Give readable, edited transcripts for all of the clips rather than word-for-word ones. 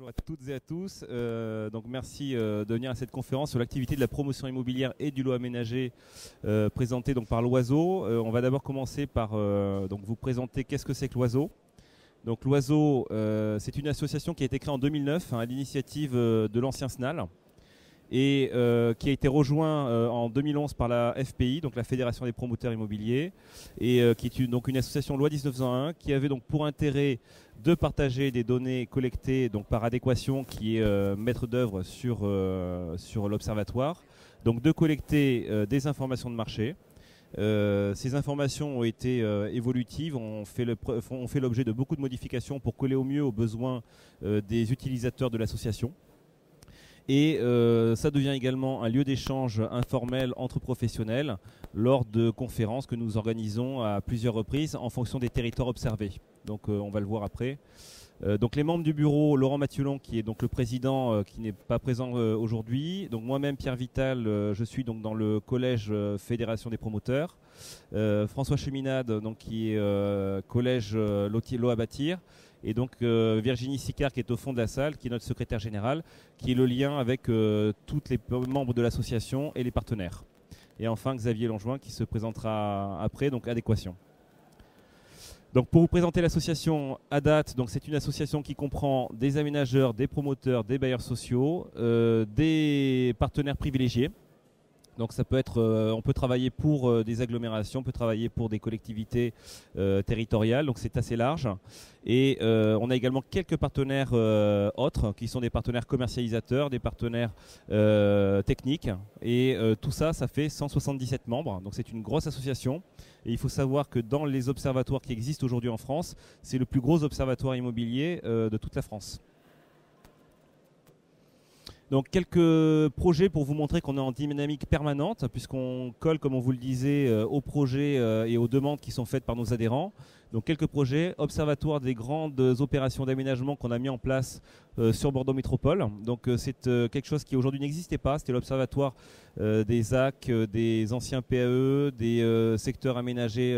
Bonjour à toutes et à tous. Donc merci de venir à cette conférence sur l'activité de la promotion immobilière et du lot aménagé présentée donc par l'Oiseau. On va d'abord commencer par donc vous présenter qu'est-ce que c'est que l'Oiseau. Donc l'Oiseau, c'est une association qui a été créée en 2009 à l'initiative de l'ancien SNAL et qui a été rejoint en 2011 par la FPI, donc la Fédération des promoteurs immobiliers, et qui est donc une association loi 1901 qui avait donc pour intérêt de partager des données collectées donc par Adéquation, qui est maître d'œuvre sur l'observatoire, donc de collecter des informations de marché. Ces informations ont été évolutives, ont fait l'objet de beaucoup de modifications pour coller au mieux aux besoins des utilisateurs de l'association. Et ça devient également un lieu d'échange informel entre professionnels lors de conférences que nous organisons à plusieurs reprises en fonction des territoires observés. Donc on va le voir après. Donc les membres du bureau, Laurent Mathiolon qui est donc le président qui n'est pas présent aujourd'hui. Donc moi-même Pierre Vital, je suis donc dans le collège Fédération des promoteurs. François Cheminade donc qui est collège Lot à bâtir. Et donc Virginie Sicard qui est au fond de la salle, qui est notre secrétaire générale, qui est le lien avec tous les membres de l'association et les partenaires. Et enfin Xavier Longeoin qui se présentera après, donc Adéquation. Donc pour vous présenter l'association à date, c'est une association qui comprend des aménageurs, des promoteurs, des bailleurs sociaux, des partenaires privilégiés. Donc ça peut être, on peut travailler pour des agglomérations, on peut travailler pour des collectivités territoriales, donc c'est assez large. Et on a également quelques partenaires autres, qui sont des partenaires commercialisateurs, des partenaires techniques. Et tout ça, ça fait 177 membres, donc c'est une grosse association. Et il faut savoir que dans les observatoires qui existent aujourd'hui en France, c'est le plus gros observatoire immobilier de toute la France. Donc quelques projets pour vous montrer qu'on est en dynamique permanente, puisqu'on colle, comme on vous le disait, aux projets et aux demandes qui sont faites par nos adhérents. Donc quelques projets, observatoire des grandes opérations d'aménagement qu'on a mis en place sur Bordeaux Métropole. Donc c'est quelque chose qui aujourd'hui n'existait pas, c'était l'observatoire des ZAC, des anciens PAE, des secteurs aménagés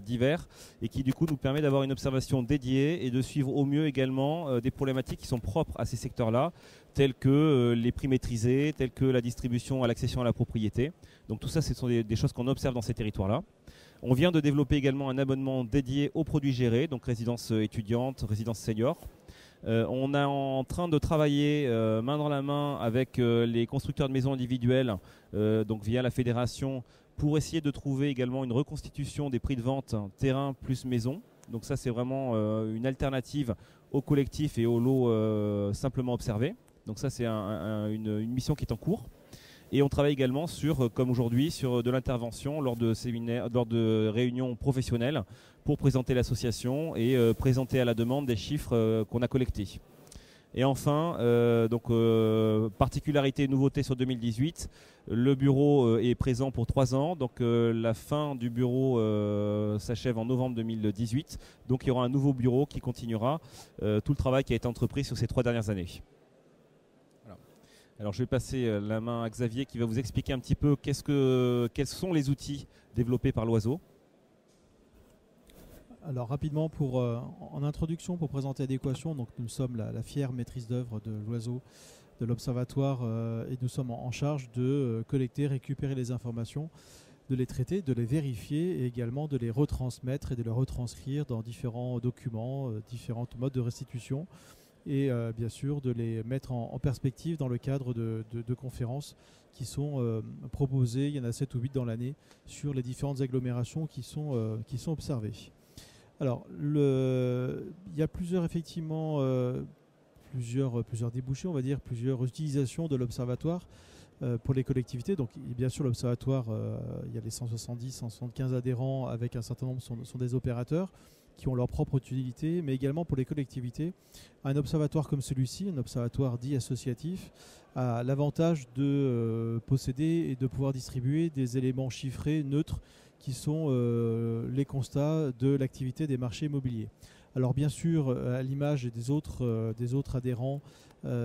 divers, et qui du coup nous permet d'avoir une observation dédiée et de suivre au mieux également des problématiques qui sont propres à ces secteurs-là, tels que les prix maîtrisés, tels que la distribution à l'accession à la propriété. Donc tout ça, ce sont des choses qu'on observe dans ces territoires-là. On vient de développer également un abonnement dédié aux produits gérés, donc résidence étudiante, résidence senior. On est en train de travailler main dans la main avec les constructeurs de maisons individuelles, donc via la fédération, pour essayer de trouver également une reconstitution des prix de vente terrain plus maison. Donc ça, c'est vraiment une alternative au collectif et au lot simplement observé. Donc ça, c'est une mission qui est en cours. Et on travaille également sur, comme aujourd'hui, sur de l'intervention lors de séminaires, lors de réunions professionnelles pour présenter l'association et présenter à la demande des chiffres qu'on a collectés. Et enfin, particularité et nouveauté sur 2018, le bureau est présent pour 3 ans. Donc la fin du bureau s'achève en novembre 2018. Donc il y aura un nouveau bureau qui continuera tout le travail qui a été entrepris sur ces 3 dernières années. Alors je vais passer la main à Xavier qui va vous expliquer un petit peu quels sont les outils développés par l'Oiseau. Alors rapidement, en introduction, pour présenter Adéquation, donc nous sommes la fière maîtrise d'œuvre de l'Oiseau, de l'Observatoire, et nous sommes en charge de collecter, récupérer les informations, de les traiter, de les vérifier et également de les retransmettre et de les retranscrire dans différents documents, différents modes de restitution, et bien sûr de les mettre en perspective dans le cadre de conférences qui sont proposées, il y en a 7 ou 8 dans l'année, sur les différentes agglomérations qui sont observées. Alors, il y a plusieurs débouchés, on va dire, plusieurs utilisations de l'observatoire pour les collectivités. Donc bien sûr l'observatoire, il y a les 170, 175 adhérents avec un certain nombre sont des opérateurs qui ont leur propre utilité, mais également pour les collectivités. Un observatoire comme celui-ci, un observatoire dit associatif, a l'avantage de posséder et de pouvoir distribuer des éléments chiffrés neutres qui sont les constats de l'activité des marchés immobiliers. Alors bien sûr, à l'image des autres adhérents,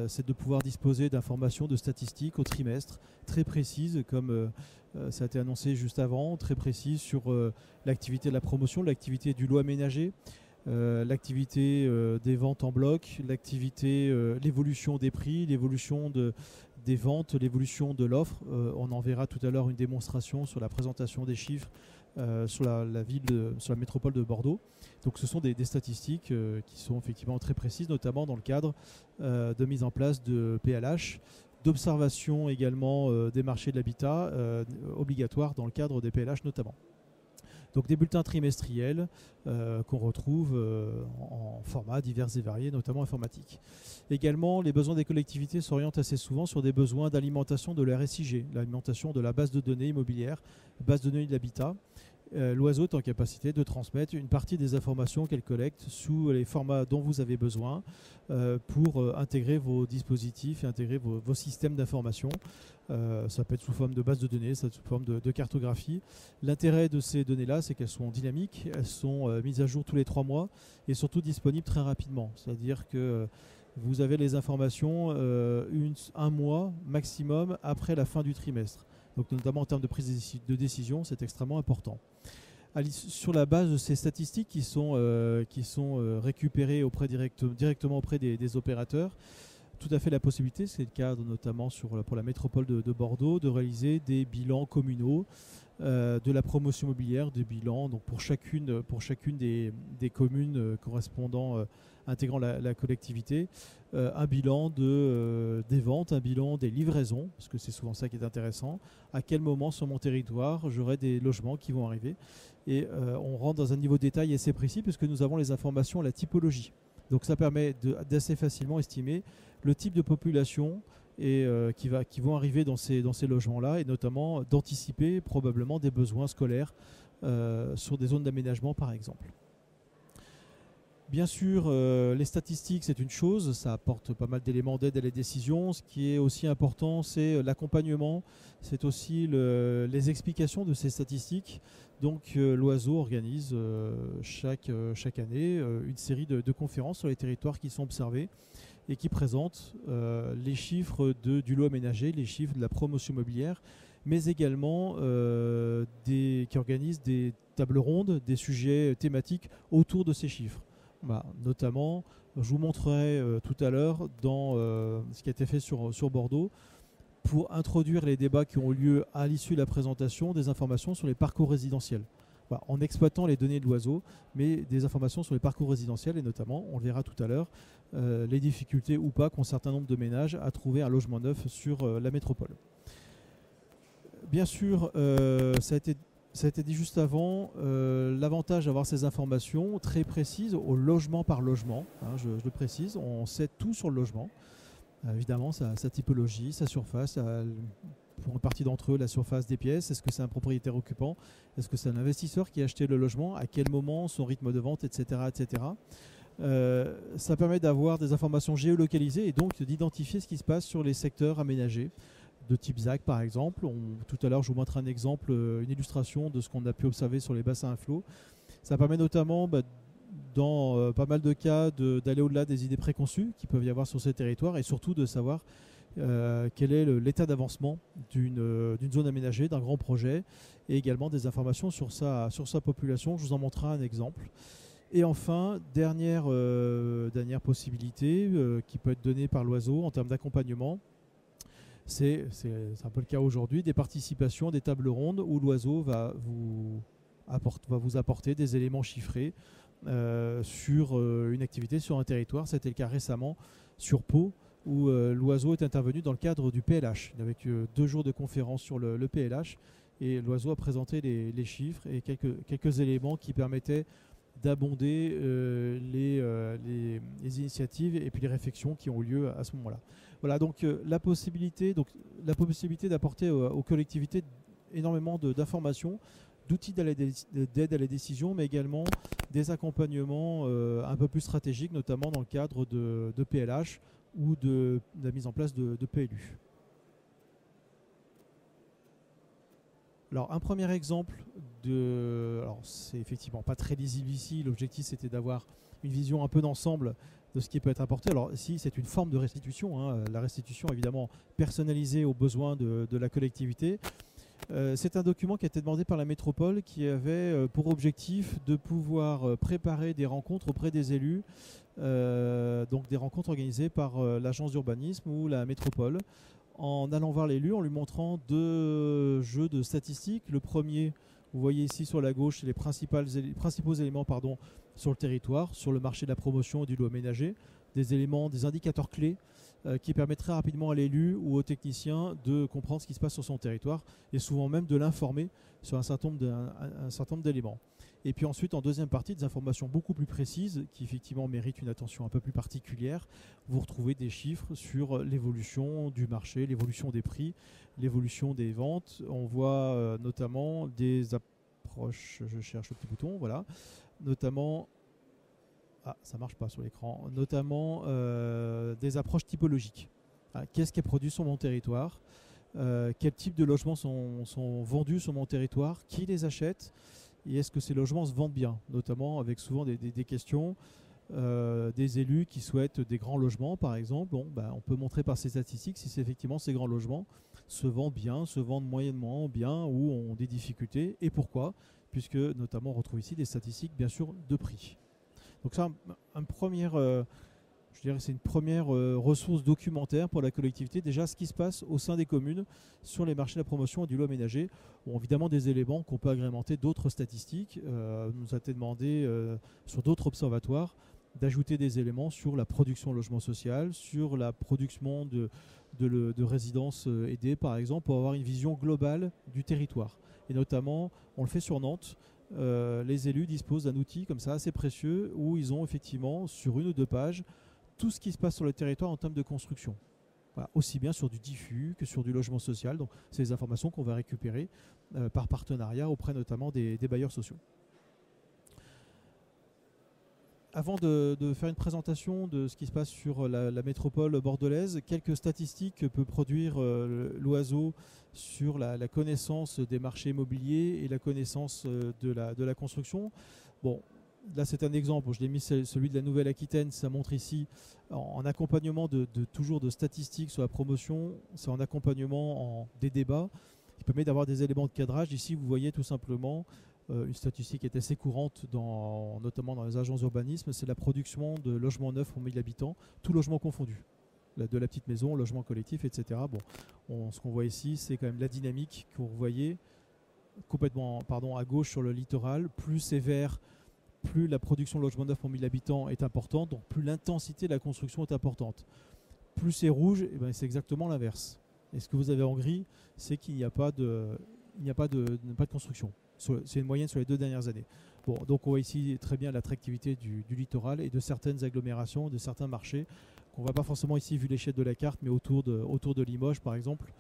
c'est de pouvoir disposer d'informations, de statistiques au trimestre très précises, comme ça a été annoncé juste avant, très précises sur l'activité de la promotion, l'activité du lot aménagé, l'activité des ventes en bloc, l'évolution des prix, l'évolution des ventes, l'évolution de l'offre. On en verra tout à l'heure une démonstration sur la présentation des chiffres sur la métropole de Bordeaux. Donc ce sont des statistiques qui sont effectivement très précises, notamment dans le cadre de mise en place de PLH, d'observation également des marchés de l'habitat obligatoires dans le cadre des PLH notamment. Donc des bulletins trimestriels qu'on retrouve en formats divers et variés, notamment informatiques. Également, les besoins des collectivités s'orientent assez souvent sur des besoins d'alimentation de l'RSIG, l'alimentation de la base de données immobilière, base de données de l'habitat. L'Oiseau est en capacité de transmettre une partie des informations qu'elle collecte sous les formats dont vous avez besoin pour intégrer vos dispositifs et intégrer vos systèmes d'information. Ça peut être sous forme de base de données, ça peut être sous forme de cartographie. L'intérêt de ces données-là, c'est qu'elles sont dynamiques, elles sont mises à jour tous les 3 mois et surtout disponibles très rapidement. C'est-à-dire que vous avez les informations un mois maximum après la fin du trimestre. Donc notamment en termes de prise de décision, c'est extrêmement important. Sur la base de ces statistiques qui sont récupérées directement auprès des opérateurs, tout à fait la possibilité, c'est le cas notamment pour la métropole de Bordeaux, de réaliser des bilans communaux de la promotion immobilière, des bilans donc pour chacune des communes intégrant la collectivité, un bilan des ventes, un bilan des livraisons, parce que c'est souvent ça qui est intéressant. À quel moment sur mon territoire j'aurai des logements qui vont arriver. Et on rentre dans un niveau de détail assez précis puisque nous avons les informations à la typologie. Donc ça permet d'assez facilement estimer le type de population qui vont arriver dans ces logements-là et notamment d'anticiper probablement des besoins scolaires sur des zones d'aménagement par exemple. Bien sûr, les statistiques, c'est une chose, ça apporte pas mal d'éléments d'aide à la décision. Ce qui est aussi important, c'est l'accompagnement, c'est aussi les explications de ces statistiques. Donc l'Oiseau organise chaque année une série de conférences sur les territoires qui sont observés et qui présentent les chiffres du lot aménagé, les chiffres de la promotion immobilière, mais également qui organisent des tables rondes, des sujets thématiques autour de ces chiffres. Notamment, je vous montrerai tout à l'heure dans ce qui a été fait sur Bordeaux pour introduire les débats qui ont eu lieu à l'issue de la présentation des informations sur les parcours résidentiels. En exploitant les données de l'Oiseau, mais des informations sur les parcours résidentiels et notamment, on le verra tout à l'heure, les difficultés ou pas qu'ont un certain nombre de ménages à trouver un logement neuf sur la métropole. Bien sûr, ça a été dit juste avant, l'avantage d'avoir ces informations très précises au logement par logement, je le précise, on sait tout sur le logement, évidemment sa typologie, sa surface, pour une partie d'entre eux la surface des pièces, est-ce que c'est un propriétaire occupant, est-ce que c'est un investisseur qui a acheté le logement, à quel moment, son rythme de vente, etc. etc. Ça permet d'avoir des informations géolocalisées et donc d'identifier ce qui se passe sur les secteurs aménagés de type ZAC par exemple. Tout à l'heure je vous montre un exemple, une illustration de ce qu'on a pu observer sur les bassins à flot. Ça permet notamment dans pas mal de cas d'aller au-delà des idées préconçues qu'il peut y avoir sur ces territoires et surtout de savoir quel est l'état d'avancement d'une zone aménagée, d'un grand projet et également des informations sur sa population. Je vous en montrerai un exemple. Et enfin, dernière possibilité qui peut être donnée par l'Oiseau en termes d'accompagnement, c'est un peu le cas aujourd'hui, des participations, des tables rondes où l'Oiseau va vous apporter des éléments chiffrés sur une activité, sur un territoire. C'était le cas récemment sur Pau, où l'Oiseau est intervenu dans le cadre du PLH, avec 2 jours de conférence sur le PLH, et l'Oiseau a présenté les chiffres et quelques éléments qui permettaient d'abonder les initiatives et puis les réflexions qui ont eu lieu à ce moment-là. Voilà, donc la possibilité d'apporter aux collectivités énormément d'informations, d'outils d'aide à la décision, mais également des accompagnements un peu plus stratégiques, notamment dans le cadre de PLH ou de la mise en place de PLU. Alors un premier exemple alors c'est effectivement pas très lisible ici, l'objectif c'était d'avoir une vision un peu d'ensemble de ce qui peut être apporté. Alors ici c'est une forme de restitution, la restitution évidemment personnalisée aux besoins de la collectivité. C'est un document qui a été demandé par la métropole qui avait pour objectif de pouvoir préparer des rencontres auprès des élus, donc des rencontres organisées par l'agence d'urbanisme ou la métropole, en allant voir l'élu, en lui montrant deux jeux de statistiques. Le premier, vous voyez ici sur la gauche, c'est les principaux éléments sur le territoire, sur le marché de la promotion et du lot aménagé, des éléments, des indicateurs clés qui permettraient rapidement à l'élu ou au technicien de comprendre ce qui se passe sur son territoire et souvent même de l'informer sur un certain nombre d'éléments. Et puis ensuite, en deuxième partie, des informations beaucoup plus précises qui effectivement méritent une attention un peu plus particulière. Vous retrouvez des chiffres sur l'évolution du marché, l'évolution des prix, l'évolution des ventes. On voit notamment des approches, je cherche le petit bouton, voilà, notamment... Ah, ça ne marche pas sur l'écran. Notamment des approches typologiques. Qu'est-ce qui est produit sur mon territoire? Quel type de logements sont vendus sur mon territoire? Qui les achète? Et est-ce que ces logements se vendent bien? Notamment avec souvent des questions des élus qui souhaitent des grands logements, par exemple. Bon, on peut montrer par ces statistiques si effectivement ces grands logements se vendent bien, se vendent moyennement bien ou ont des difficultés. Et pourquoi? Puisque notamment on retrouve ici des statistiques bien sûr de prix. Donc c'est c'est une première ressource documentaire pour la collectivité, déjà ce qui se passe au sein des communes sur les marchés de la promotion et du lot aménagé. Bon, évidemment des éléments qu'on peut agrémenter d'autres statistiques. Nous a été demandé sur d'autres observatoires d'ajouter des éléments sur la production de logement social, sur la production de résidences aidées par exemple, pour avoir une vision globale du territoire. Et notamment, on le fait sur Nantes. Les élus disposent d'un outil comme ça assez précieux où ils ont effectivement sur une ou deux pages tout ce qui se passe sur le territoire en termes de construction. Voilà, aussi bien sur du diffus que sur du logement social. Donc c'est des informations qu'on va récupérer par partenariat auprès notamment des bailleurs sociaux. Avant de faire une présentation de ce qui se passe sur la métropole bordelaise, quelques statistiques que peut produire l'Oiseau sur la connaissance des marchés immobiliers et la connaissance de la construction. Bon, là c'est un exemple, je l'ai mis celui de la Nouvelle-Aquitaine, ça montre ici en accompagnement toujours de statistiques sur la promotion, c'est en accompagnement des débats qui permet d'avoir des éléments de cadrage. Ici vous voyez tout simplement une statistique qui est assez courante, notamment dans les agences d'urbanisme, c'est la production de logements neufs pour 1000 habitants, tout logement confondu. De la petite maison, logement collectif, etc. Bon, ce qu'on voit ici, c'est quand même la dynamique que vous voyez complètement à gauche sur le littoral. Plus c'est vert, plus la production de logements neufs pour 1000 habitants est importante, donc plus l'intensité de la construction est importante. Plus c'est rouge, c'est exactement l'inverse. Et ce que vous avez en gris, c'est qu'il n'y a pas de construction. C'est une moyenne sur les 2 dernières années. Bon, donc on voit ici très bien l'attractivité du littoral et de certaines agglomérations, de certains marchés qu'on ne voit pas forcément ici vu l'échelle de la carte, mais autour de Limoges par exemple,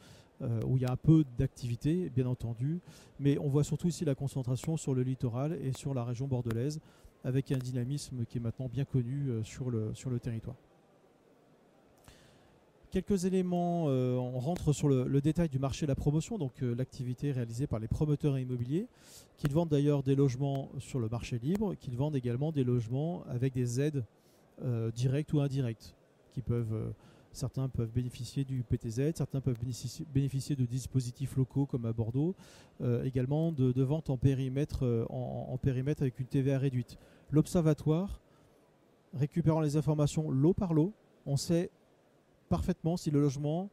où il y a un peu d'activité bien entendu, mais on voit surtout ici la concentration sur le littoral et sur la région bordelaise avec un dynamisme qui est maintenant bien connu sur le territoire. Quelques éléments, on rentre sur le détail du marché de la promotion, donc l'activité réalisée par les promoteurs immobiliers, qui vendent d'ailleurs des logements sur le marché libre, qui vendent également des logements avec des aides directes ou indirectes, certains peuvent bénéficier du PTZ, certains peuvent bénéficier de dispositifs locaux comme à Bordeaux, également de ventes en périmètre avec une TVA réduite. L'Observatoire, récupérant les informations lot par lot, on sait parfaitement si le logement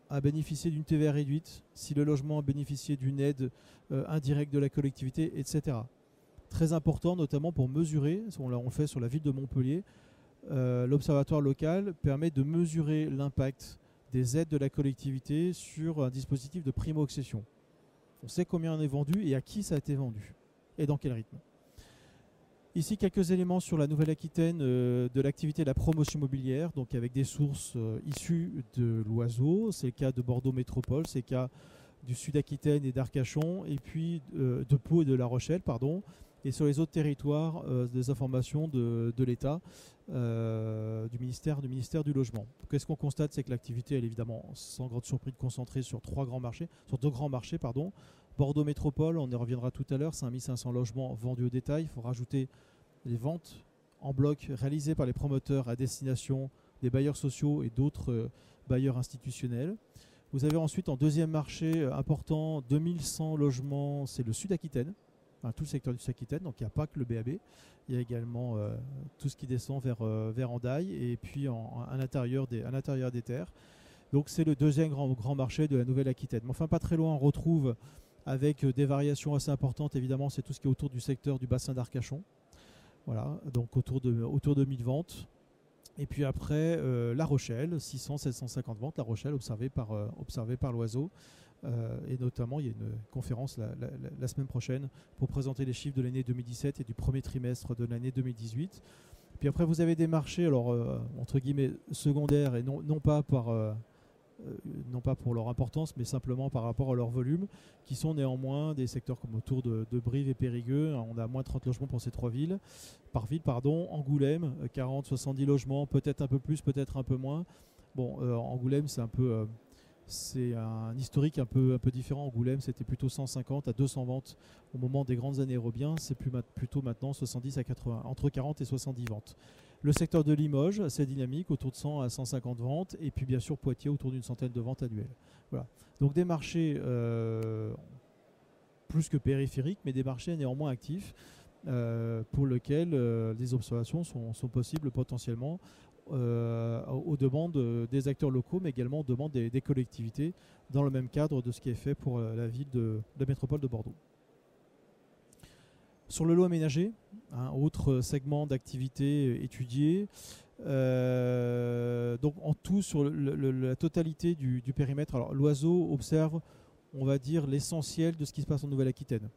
a bénéficié d'une TVA réduite, si le logement a bénéficié d'une aide indirecte de la collectivité, etc. Très important notamment pour mesurer, on le fait sur la ville de Montpellier, l'observatoire local permet de mesurer l'impact des aides de la collectivité sur un dispositif de primo-accession. On sait combien on est vendu et à qui ça a été vendu et dans quel rythme. Ici, quelques éléments sur la Nouvelle-Aquitaine de l'activité de la promotion immobilière, donc avec des sources issues de l'Oiseau. C'est le cas de Bordeaux Métropole, c'est le cas du Sud-Aquitaine et d'Arcachon, et puis de Pau et de La Rochelle, pardon. Et sur les autres territoires, des informations de l'État, du ministère du Logement. Qu'est-ce qu'on constate? C'est que l'activité, elle est évidemment, sans grande surprise, concentrée sur 2 grands marchés. Bordeaux Métropole, on y reviendra tout à l'heure, 5500 logements vendus au détail. Il faut rajouter les ventes en bloc réalisées par les promoteurs à destination des bailleurs sociaux et d'autres bailleurs institutionnels. Vous avez ensuite en deuxième marché important 2100 logements, c'est le Sud-Aquitaine, enfin, tout le secteur du Sud-Aquitaine, donc il n'y a pas que le BAB, il y a également tout ce qui descend vers Hendaye et puis à l'intérieur des terres. Donc c'est le deuxième grand marché de la Nouvelle-Aquitaine. Mais enfin pas très loin on retrouve avec des variations assez importantes, évidemment c'est tout ce qui est autour du secteur du bassin d'Arcachon. Voilà, donc autour de 1000 ventes. Et puis après, La Rochelle, 600-750 ventes. La Rochelle observée par l'Oiseau. Et notamment, il y a une conférence la semaine prochaine pour présenter les chiffres de l'année 2017 et du premier trimestre de l'année 2018. Puis après, vous avez des marchés, alors entre guillemets secondaires et non pas pour leur importance, mais simplement par rapport à leur volume, qui sont néanmoins des secteurs comme autour de Brive et Périgueux. On a moins 30 logements pour ces trois villes. Par ville, pardon. Angoulême, 40-70 logements, peut-être un peu plus, peut-être un peu moins. Bon, Angoulême, c'est un historique un peu différent. Angoulême, c'était plutôt 150 à 200 ventes au moment des grandes années Robien. C'est plutôt maintenant 70 à 80, entre 40 et 70 ventes. Le secteur de Limoges, assez dynamique, autour de 100 à 150 ventes. Et puis bien sûr Poitiers, autour d'une centaine de ventes annuelles. Voilà. Donc des marchés plus que périphériques, mais des marchés néanmoins actifs pour lesquels des observations sont possibles potentiellement aux demandes des acteurs locaux, mais également aux demandes des collectivités, dans le même cadre de ce qui est fait pour la ville de la métropole de Bordeaux. Sur le lot aménagé, autre segment d'activité étudié, donc en tout sur la totalité du périmètre. Alors l'Oiseau observe, on va dire, l'essentiel de ce qui se passe en Nouvelle-Aquitaine.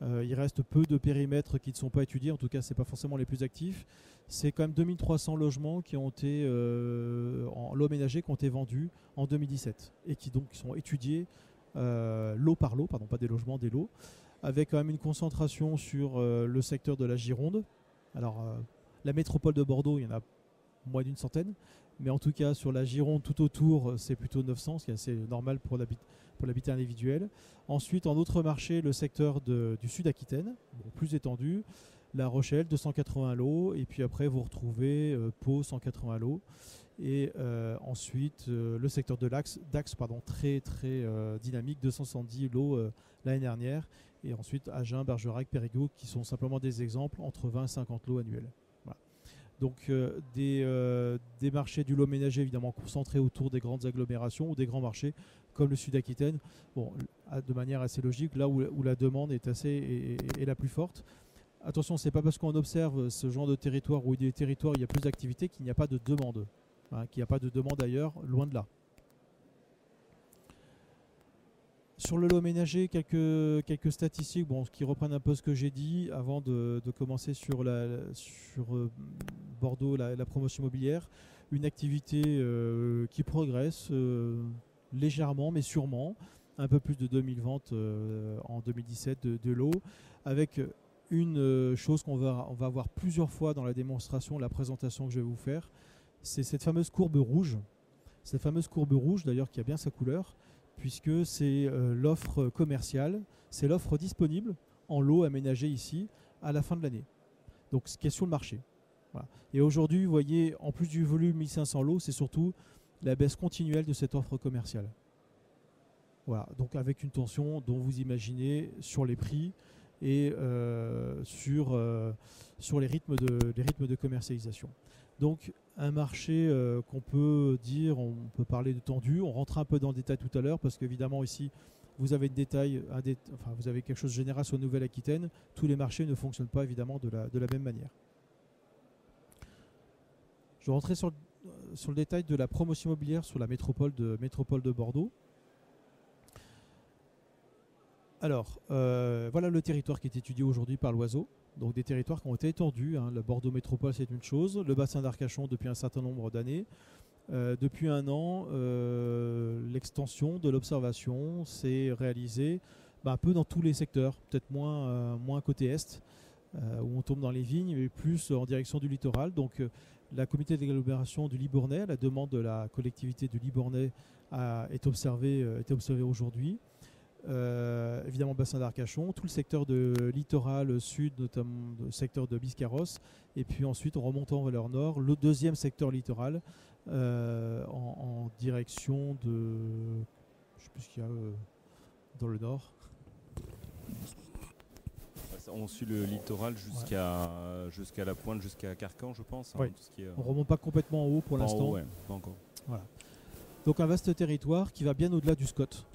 Il reste peu de périmètres qui ne sont pas étudiés, en tout cas ce n'est pas forcément les plus actifs. C'est quand même 2300 logements qui ont été en lot aménagé, qui ont été vendus en 2017 et qui donc sont étudiés lot par lot, pardon, pas des logements, des lots, avec quand même une concentration sur le secteur de la Gironde. Alors la métropole de Bordeaux, il y en a moins d'une centaine, mais en tout cas sur la Gironde tout autour, c'est plutôt 900, ce qui est assez normal pour l'habitat individuel. Ensuite, en autre marché, le secteur du Sud-Aquitaine, plus étendu. La Rochelle, 280 lots. Et puis après, vous retrouvez Pau, 180 lots. Et ensuite, le secteur de Dax, très dynamique, 270 lots l'année dernière. Et ensuite, Agen, Bergerac, Périgueux, qui sont simplement des exemples, entre 20 et 50 lots annuels. Voilà. Donc des marchés du lot ménager évidemment concentrés autour des grandes agglomérations ou des grands marchés comme le Sud-Aquitaine, bon, de manière assez logique, là où la demande est la plus forte. Attention, ce n'est pas parce qu'on observe ce genre de territoire où il y a des territoires où il y a plus d'activité qu'il n'y a pas de demande. Qu'il n'y a pas de demande ailleurs, loin de là. Sur le lot ménager, quelques statistiques qui reprennent un peu ce que j'ai dit avant de commencer sur Bordeaux, la promotion immobilière. Une activité qui progresse légèrement, mais sûrement. Un peu plus de 2000 ventes en 2017 de lots, avec une chose qu'on va voir plusieurs fois dans la démonstration, la présentation que je vais vous faire, c'est cette fameuse courbe rouge. Cette fameuse courbe rouge, d'ailleurs, qui a bien sa couleur, puisque c'est l'offre commerciale, c'est l'offre disponible en lot aménagé ici à la fin de l'année. Donc ce qui est sur le marché. Voilà. Et aujourd'hui, vous voyez, en plus du volume 1500 lots, c'est surtout la baisse continuelle de cette offre commerciale. Voilà, donc avec une tension dont vous imaginez sur les prix et sur les rythmes de commercialisation. Donc un marché qu'on peut dire, on peut parler de tendu. On rentre un peu dans le détail tout à l'heure parce qu'évidemment ici vous avez vous avez quelque chose de général sur Nouvelle-Aquitaine. Tous les marchés ne fonctionnent pas évidemment de la même manière. Je vais rentrer sur le détail de la promotion immobilière sur la métropole de Bordeaux. Alors, voilà le territoire qui est étudié aujourd'hui par l'Oiseau. Donc des territoires qui ont été étendus. La Bordeaux Métropole, c'est une chose. Le bassin d'Arcachon depuis un certain nombre d'années. Depuis un an, l'extension de l'observation s'est réalisée un peu dans tous les secteurs. Peut-être moins côté est, où on tombe dans les vignes, mais plus en direction du littoral. Donc la communauté d'agglomération du Libournais, à la demande de la collectivité du Libournais, est observée aujourd'hui. Évidemment bassin d'Arcachon, tout le secteur de littoral sud, notamment le secteur de Biscarrosse, et puis ensuite en remontant vers le nord, le deuxième secteur littoral en direction de sais plus ce qu'il y a dans le nord. On suit le littoral jusqu'à la pointe, jusqu'à Carcan, je pense. Oui. Tout ce qui est, On ne remonte pas complètement en haut pour l'instant. Ouais, pas encore. Voilà. Donc un vaste territoire qui va bien au-delà du Scott.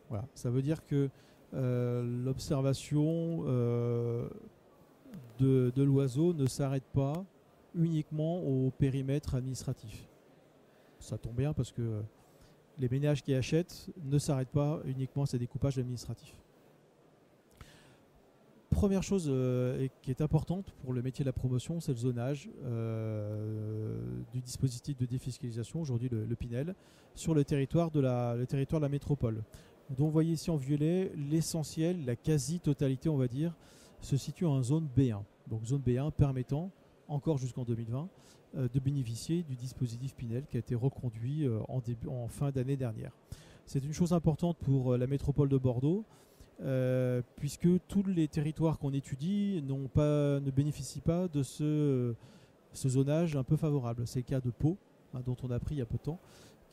Voilà. Ça veut dire que l'observation de l'oiseau ne s'arrête pas uniquement au périmètre administratif. Ça tombe bien parce que les ménages qui achètent ne s'arrêtent pas uniquement à ces découpages administratifs. Première chose qui est importante pour le métier de la promotion, c'est le zonage du dispositif de défiscalisation, aujourd'hui le Pinel, sur le territoire de la métropole. Donc vous voyez ici en violet, l'essentiel, la quasi-totalité on va dire, se situe en zone B1. Donc zone B1 permettant, encore jusqu'en 2020, de bénéficier du dispositif Pinel qui a été reconduit en fin d'année dernière. C'est une chose importante pour la métropole de Bordeaux, puisque tous les territoires qu'on étudie ne bénéficient pas de ce zonage un peu favorable. C'est le cas de Pau, dont on a appris il y a peu de temps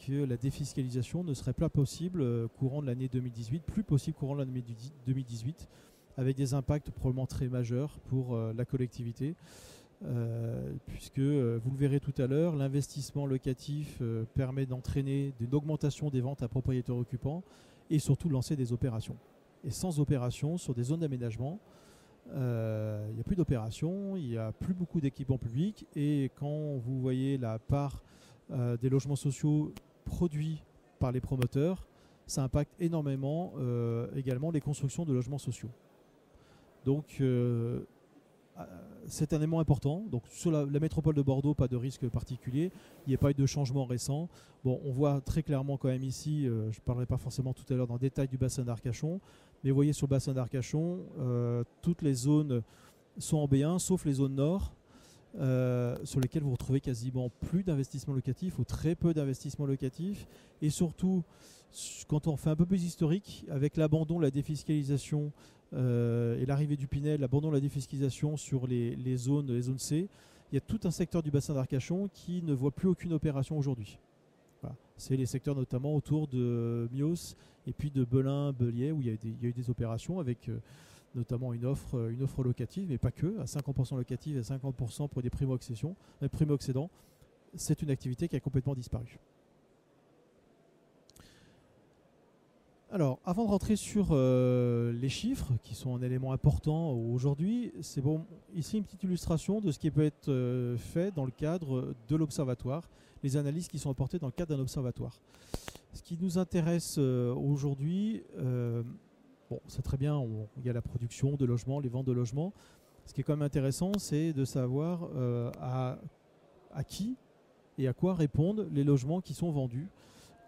que la défiscalisation ne serait pas possible courant de l'année 2018, plus possible courant de l'année 2018, avec des impacts probablement très majeurs pour la collectivité, puisque, vous le verrez tout à l'heure, l'investissement locatif permet d'entraîner une augmentation des ventes à propriétaires occupants et surtout de lancer des opérations. Et sans opération sur des zones d'aménagement, il n'y a plus d'opération, il n'y a plus beaucoup d'équipements publics, et quand vous voyez la part des logements sociaux produits par les promoteurs, ça impacte énormément également les constructions de logements sociaux. Donc c'est un élément important. Donc sur la métropole de Bordeaux, pas de risque particulier. Il n'y a pas eu de changement récent. Bon, on voit très clairement quand même ici, je ne parlerai pas forcément tout à l'heure dans le détail du bassin d'Arcachon, mais vous voyez sur le bassin d'Arcachon, toutes les zones sont en B1, sauf les zones nord, sur lesquelles vous retrouvez quasiment plus d'investissement locatif ou très peu d'investissement locatif. Et surtout, quand on fait un peu plus historique, avec l'abandon de la défiscalisation et l'arrivée du Pinel, l'abandon de la défiscalisation sur les zones C, il y a tout un secteur du bassin d'Arcachon qui ne voit plus aucune opération aujourd'hui. Voilà. C'est les secteurs notamment autour de Mios et puis de Belin-Belier où il y a eu des opérations avec notamment une offre locative, mais pas que, à 50% locative et 50% pour des primo-accédants. C'est une activité qui a complètement disparu. Alors, avant de rentrer sur les chiffres, qui sont un élément important aujourd'hui, c'est bon, ici une petite illustration de ce qui peut être fait dans le cadre de l'observatoire, les analyses qui sont apportées dans le cadre d'un observatoire. Ce qui nous intéresse aujourd'hui, bon, c'est très bien, il y a la production de logements, les ventes de logements. Ce qui est quand même intéressant, c'est de savoir à qui et à quoi répondent les logements qui sont vendus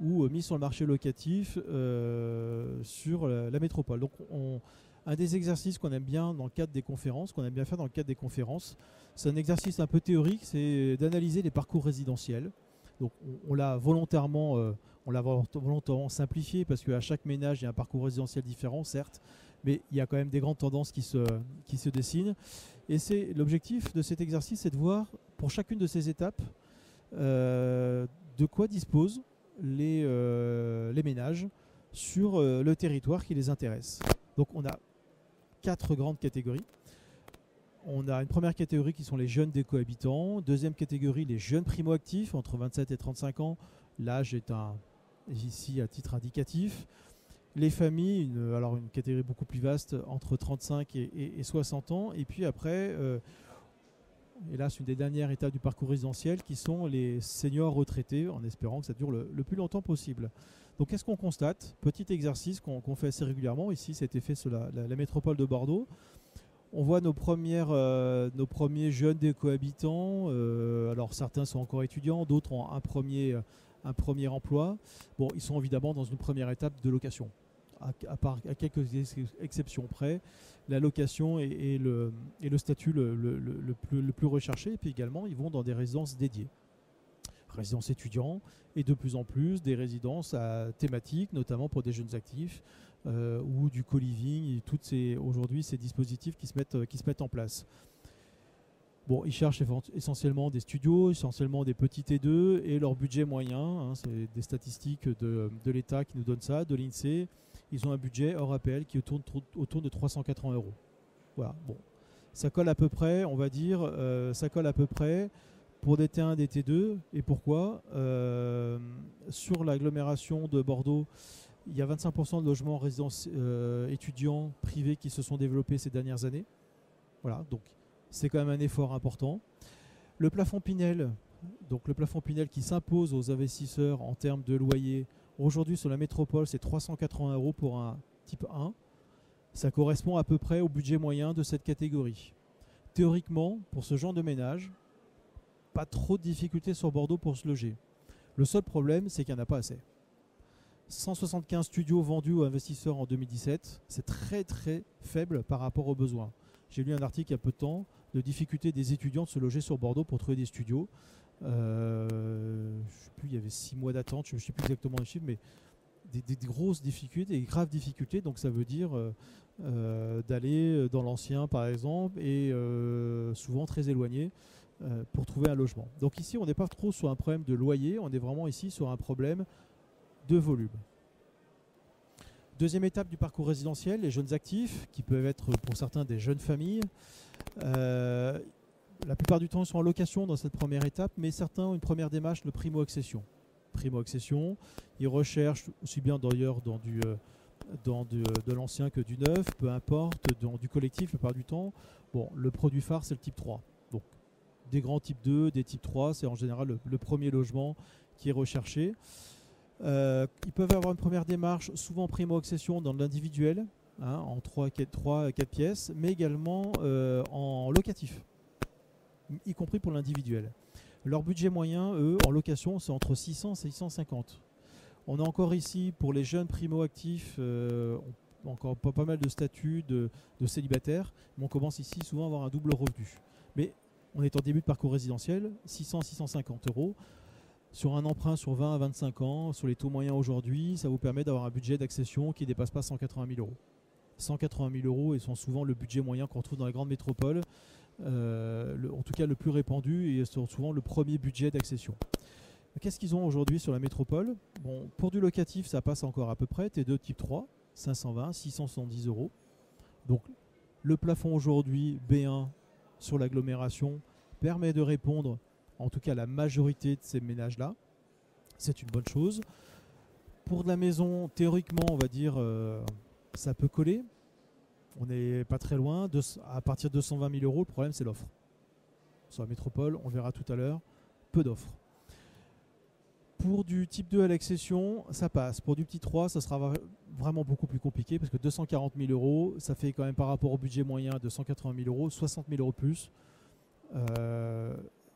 ou mis sur le marché locatif sur la métropole. Donc un des exercices qu'on aime bien dans le cadre des conférences, qu'on aime bien faire dans le cadre des conférences, c'est un exercice un peu théorique, c'est d'analyser les parcours résidentiels. Donc on l'a volontairement simplifié parce qu'à chaque ménage il y a un parcours résidentiel différent, certes, mais il y a quand même des grandes tendances qui se dessinent. Et l'objectif de cet exercice, c'est de voir pour chacune de ces étapes de quoi disposent les ménages sur le territoire qui les intéresse. Donc on a 4 grandes catégories. On a une première catégorie qui sont les jeunes décohabitants, deuxième catégorie les jeunes primo-actifs entre 27 et 35 ans, l'âge est ici à titre indicatif. Les familles, une catégorie beaucoup plus vaste entre 35 et 60 ans, et puis après et là, c'est une des dernières étapes du parcours résidentiel qui sont les seniors retraités, en espérant que ça dure le plus longtemps possible. Donc, qu'est-ce qu'on constate? Petit exercice qu'on fait assez régulièrement. Ici, c'était fait sur la métropole de Bordeaux. On voit nos premiers jeunes décohabitants. Alors, certains sont encore étudiants, d'autres ont un premier emploi. Bon, ils sont évidemment dans une première étape de location. À quelques exceptions près, la location est le statut le plus recherché. Et puis également, ils vont dans des résidences dédiées. Résidences étudiants et de plus en plus des résidences thématiques, notamment pour des jeunes actifs ou du co-living, aujourd'hui ces dispositifs qui se mettent en place. Bon, ils cherchent essentiellement des studios, essentiellement des petits T2 et leur budget moyen, hein, c'est des statistiques de l'État qui nous donnent ça, de l'INSEE. Ils ont un budget hors APL qui tourne autour de 380 euros. Voilà, bon. Ça colle à peu près, on va dire, ça colle à peu près pour des T1, des T2. Et pourquoi sur l'agglomération de Bordeaux, il y a 25% de logements étudiants privés qui se sont développés ces dernières années. Voilà, donc c'est quand même un effort important. Le plafond Pinel, donc le plafond Pinel qui s'impose aux investisseurs en termes de loyer, aujourd'hui sur la métropole, c'est 380 euros pour un type 1. Ça correspond à peu près au budget moyen de cette catégorie. Théoriquement, pour ce genre de ménage, pas trop de difficultés sur Bordeaux pour se loger. Le seul problème, c'est qu'il n'y en a pas assez. 175 studios vendus aux investisseurs en 2017, c'est très très faible par rapport aux besoins. J'ai lu un article il y a peu de temps de difficulté des étudiants de se loger sur Bordeaux pour trouver des studios. Je ne sais plus, il y avait 6 mois d'attente, je ne sais plus exactement les chiffres, mais des grosses difficultés, des graves difficultés. Donc ça veut dire d'aller dans l'ancien par exemple et souvent très éloigné pour trouver un logement. Donc ici on n'est pas trop sur un problème de loyer, on est vraiment ici sur un problème de volume. Deuxième étape du parcours résidentiel, les jeunes actifs, qui peuvent être pour certains des jeunes familles. La plupart du temps, ils sont en location dans cette première étape, mais certains ont une première démarche de primo-accession. Primo-accession, ils recherchent aussi bien d'ailleurs de l'ancien que du neuf, peu importe, dans du collectif la plupart du temps. Bon, le produit phare, c'est le type 3. Donc, des grands types 2, des types 3, c'est en général le premier logement qui est recherché. Ils peuvent avoir une première démarche, souvent primo-accession dans l'individuel, hein, en 3 à 4 pièces, mais également en locatif, y compris pour l'individuel. Leur budget moyen, eux, en location, c'est entre 600 et 650. On a encore ici, pour les jeunes primo-actifs, encore pas mal de statuts de célibataires, mais on commence ici souvent à avoir un double revenu. Mais on est en début de parcours résidentiel, 600-650 euros. Sur un emprunt sur 20 à 25 ans, sur les taux moyens aujourd'hui, ça vous permet d'avoir un budget d'accession qui ne dépasse pas 180 000 euros. 180 000 euros, ils sont souvent le budget moyen qu'on retrouve dans les grandes métropoles, en tout cas le plus répandu, et souvent le premier budget d'accession. Qu'est-ce qu'ils ont aujourd'hui sur la métropole? Bon, pour du locatif, ça passe encore à peu près, T2 type 3, 520, 670 euros. Donc le plafond aujourd'hui, B1 sur l'agglomération, permet de répondre en tout cas la majorité de ces ménages-là. C'est une bonne chose. Pour de la maison, théoriquement, on va dire, ça peut coller. On n'est pas très loin. À partir de 120 000 euros, le problème, c'est l'offre. Sur la métropole, on verra tout à l'heure, peu d'offres. Pour du type 2 à l'accession, ça passe. Pour du petit 3, ça sera vraiment beaucoup plus compliqué parce que 240 000 euros, ça fait quand même par rapport au budget moyen de 180 000 euros, 60 000 euros plus.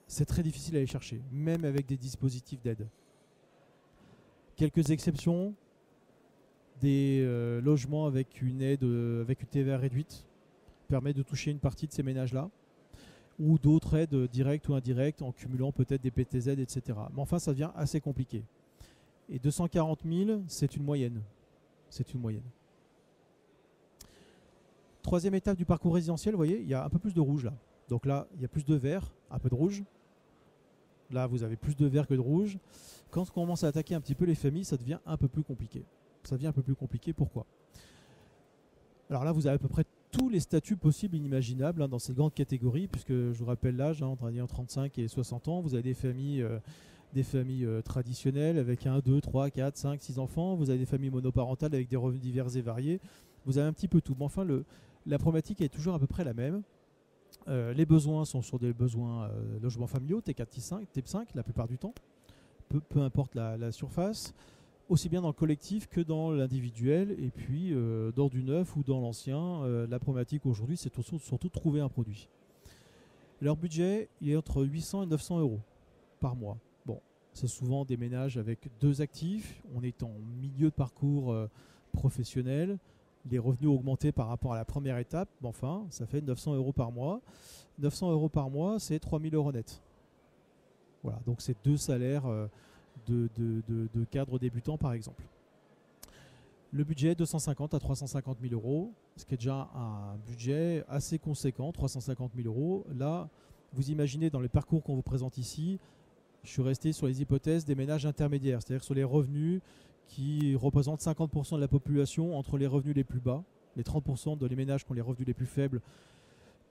C'est très difficile à aller chercher, même avec des dispositifs d'aide. Quelques exceptions, des logements avec une aide, avec une TVA réduite, permettent de toucher une partie de ces ménages-là, ou d'autres aides directes ou indirectes en cumulant peut-être des PTZ, etc. Mais enfin, ça devient assez compliqué. Et 240 000, c'est une moyenne. C'est une moyenne. Troisième étape du parcours résidentiel, vous voyez, il y a un peu plus de rouge là. Donc là, il y a plus de vert, un peu de rouge. Là, vous avez plus de vert que de rouge. Quand on commence à attaquer un petit peu les familles, ça devient un peu plus compliqué. Ça devient un peu plus compliqué, pourquoi? Alors là, vous avez à peu près tous les statuts possibles et inimaginables hein, dans cette grande catégorie, puisque je vous rappelle l'âge, hein, entre 35 et 60 ans, vous avez des familles traditionnelles avec 1, 2, 3, 4, 5, 6 enfants. Vous avez des familles monoparentales avec des revenus divers et variés. Vous avez un petit peu tout. Mais enfin, la problématique est toujours à peu près la même. Les besoins sont sur des besoins logements familiaux, T4, T5 la plupart du temps, peu importe la surface, aussi bien dans le collectif que dans l'individuel, et puis dans du neuf ou dans l'ancien. La problématique aujourd'hui, c'est surtout de trouver un produit. Leur budget, il est entre 800 et 900 euros par mois. Bon, c'est souvent des ménages avec 2 actifs, on est en milieu de parcours professionnel. Les revenus augmentés par rapport à la première étape, mais enfin, ça fait 900 euros par mois. 900 euros par mois, c'est 3 000 euros net. Voilà, donc c'est 2 salaires de cadres débutants, par exemple. Le budget, 250 à 350 000 euros, ce qui est déjà un budget assez conséquent, 350 000 euros. Là, vous imaginez dans les parcours qu'on vous présente ici, je suis resté sur les hypothèses des ménages intermédiaires, c'est-à-dire sur les revenus qui représentent 50% de la population entre les revenus les plus bas, les 30% de les ménages qui ont les revenus les plus faibles,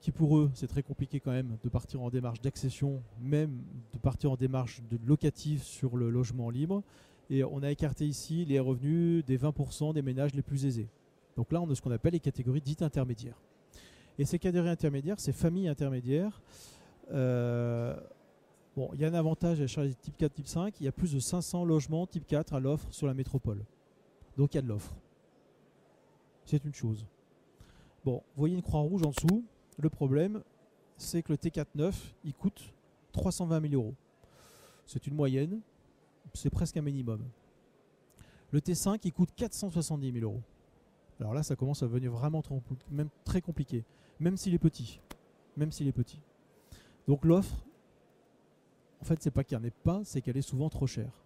qui pour eux, c'est très compliqué quand même de partir en démarche d'accession, même de partir en démarche de locative sur le logement libre. Et on a écarté ici les revenus des 20% des ménages les plus aisés. Donc là, on a ce qu'on appelle les catégories dites intermédiaires. Et ces catégories intermédiaires, ces familles intermédiaires, bon, il y a un avantage à l'échelle type 4, type 5, il y a plus de 500 logements type 4 à l'offre sur la métropole. Donc il y a de l'offre. C'est une chose. Bon, vous voyez une croix rouge en dessous. Le problème, c'est que le T4-9, il coûte 320 000 euros. C'est une moyenne, c'est presque un minimum. Le T5, il coûte 470 000 euros. Alors là, ça commence à devenir vraiment même très compliqué, même s'il est petit. Même s'il est petit. Donc l'offre, en fait, c'est pas qu'il n'y en ait pas, c'est qu'elle est souvent trop chère.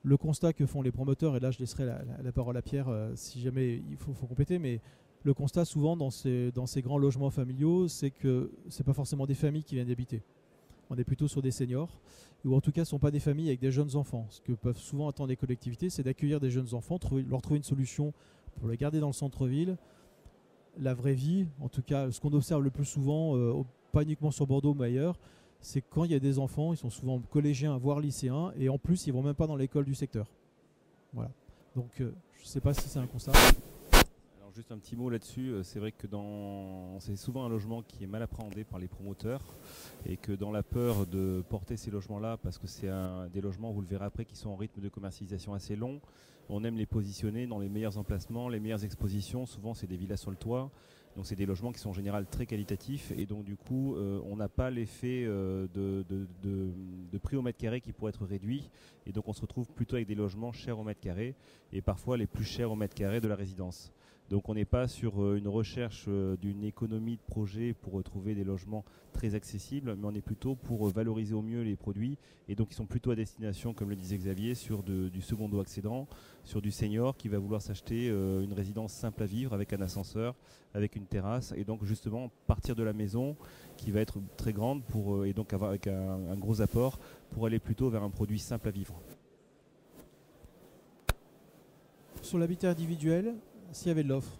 Le constat que font les promoteurs, et là je laisserai la parole à Pierre si jamais il faut compléter, mais le constat souvent dans ces grands logements familiaux, c'est que ce n'est pas forcément des familles qui viennent y habiter. On est plutôt sur des seniors, ou en tout cas ce ne sont pas des familles avec des jeunes enfants. Ce que peuvent souvent attendre les collectivités, c'est d'accueillir des jeunes enfants, leur trouver une solution pour les garder dans le centre-ville. La vraie vie, en tout cas ce qu'on observe le plus souvent, pas uniquement sur Bordeaux mais ailleurs, c'est quand il y a des enfants, ils sont souvent collégiens voire lycéens, et en plus ils ne vont même pas dans l'école du secteur. Voilà. Donc je ne sais pas si c'est un constat. Alors juste un petit mot là-dessus, c'est vrai que c'est souvent un logement qui est mal appréhendé par les promoteurs, et que dans la peur de porter ces logements-là, parce que c'est des logements, vous le verrez après, qui sont en rythme de commercialisation assez long, on aime les positionner dans les meilleurs emplacements, les meilleures expositions. Souvent c'est des villas sur le toit. Donc c'est des logements qui sont en général très qualitatifs, et donc du coup on n'a pas l'effet de prix au mètre carré qui pourrait être réduit, et donc on se retrouve plutôt avec des logements chers au mètre carré, et parfois les plus chers au mètre carré de la résidence. Donc on n'est pas sur une recherche d'une économie de projet pour trouver des logements très accessibles, mais on est plutôt pour valoriser au mieux les produits, et donc ils sont plutôt à destination, comme le disait Xavier, sur du secondo accédant, sur du senior qui va vouloir s'acheter une résidence simple à vivre avec un ascenseur, avec une terrasse, et donc justement partir de la maison qui va être très grande et donc avoir avec un gros apport pour aller plutôt vers un produit simple à vivre. Sur l'habitat individuel, s'il y avait de l'offre,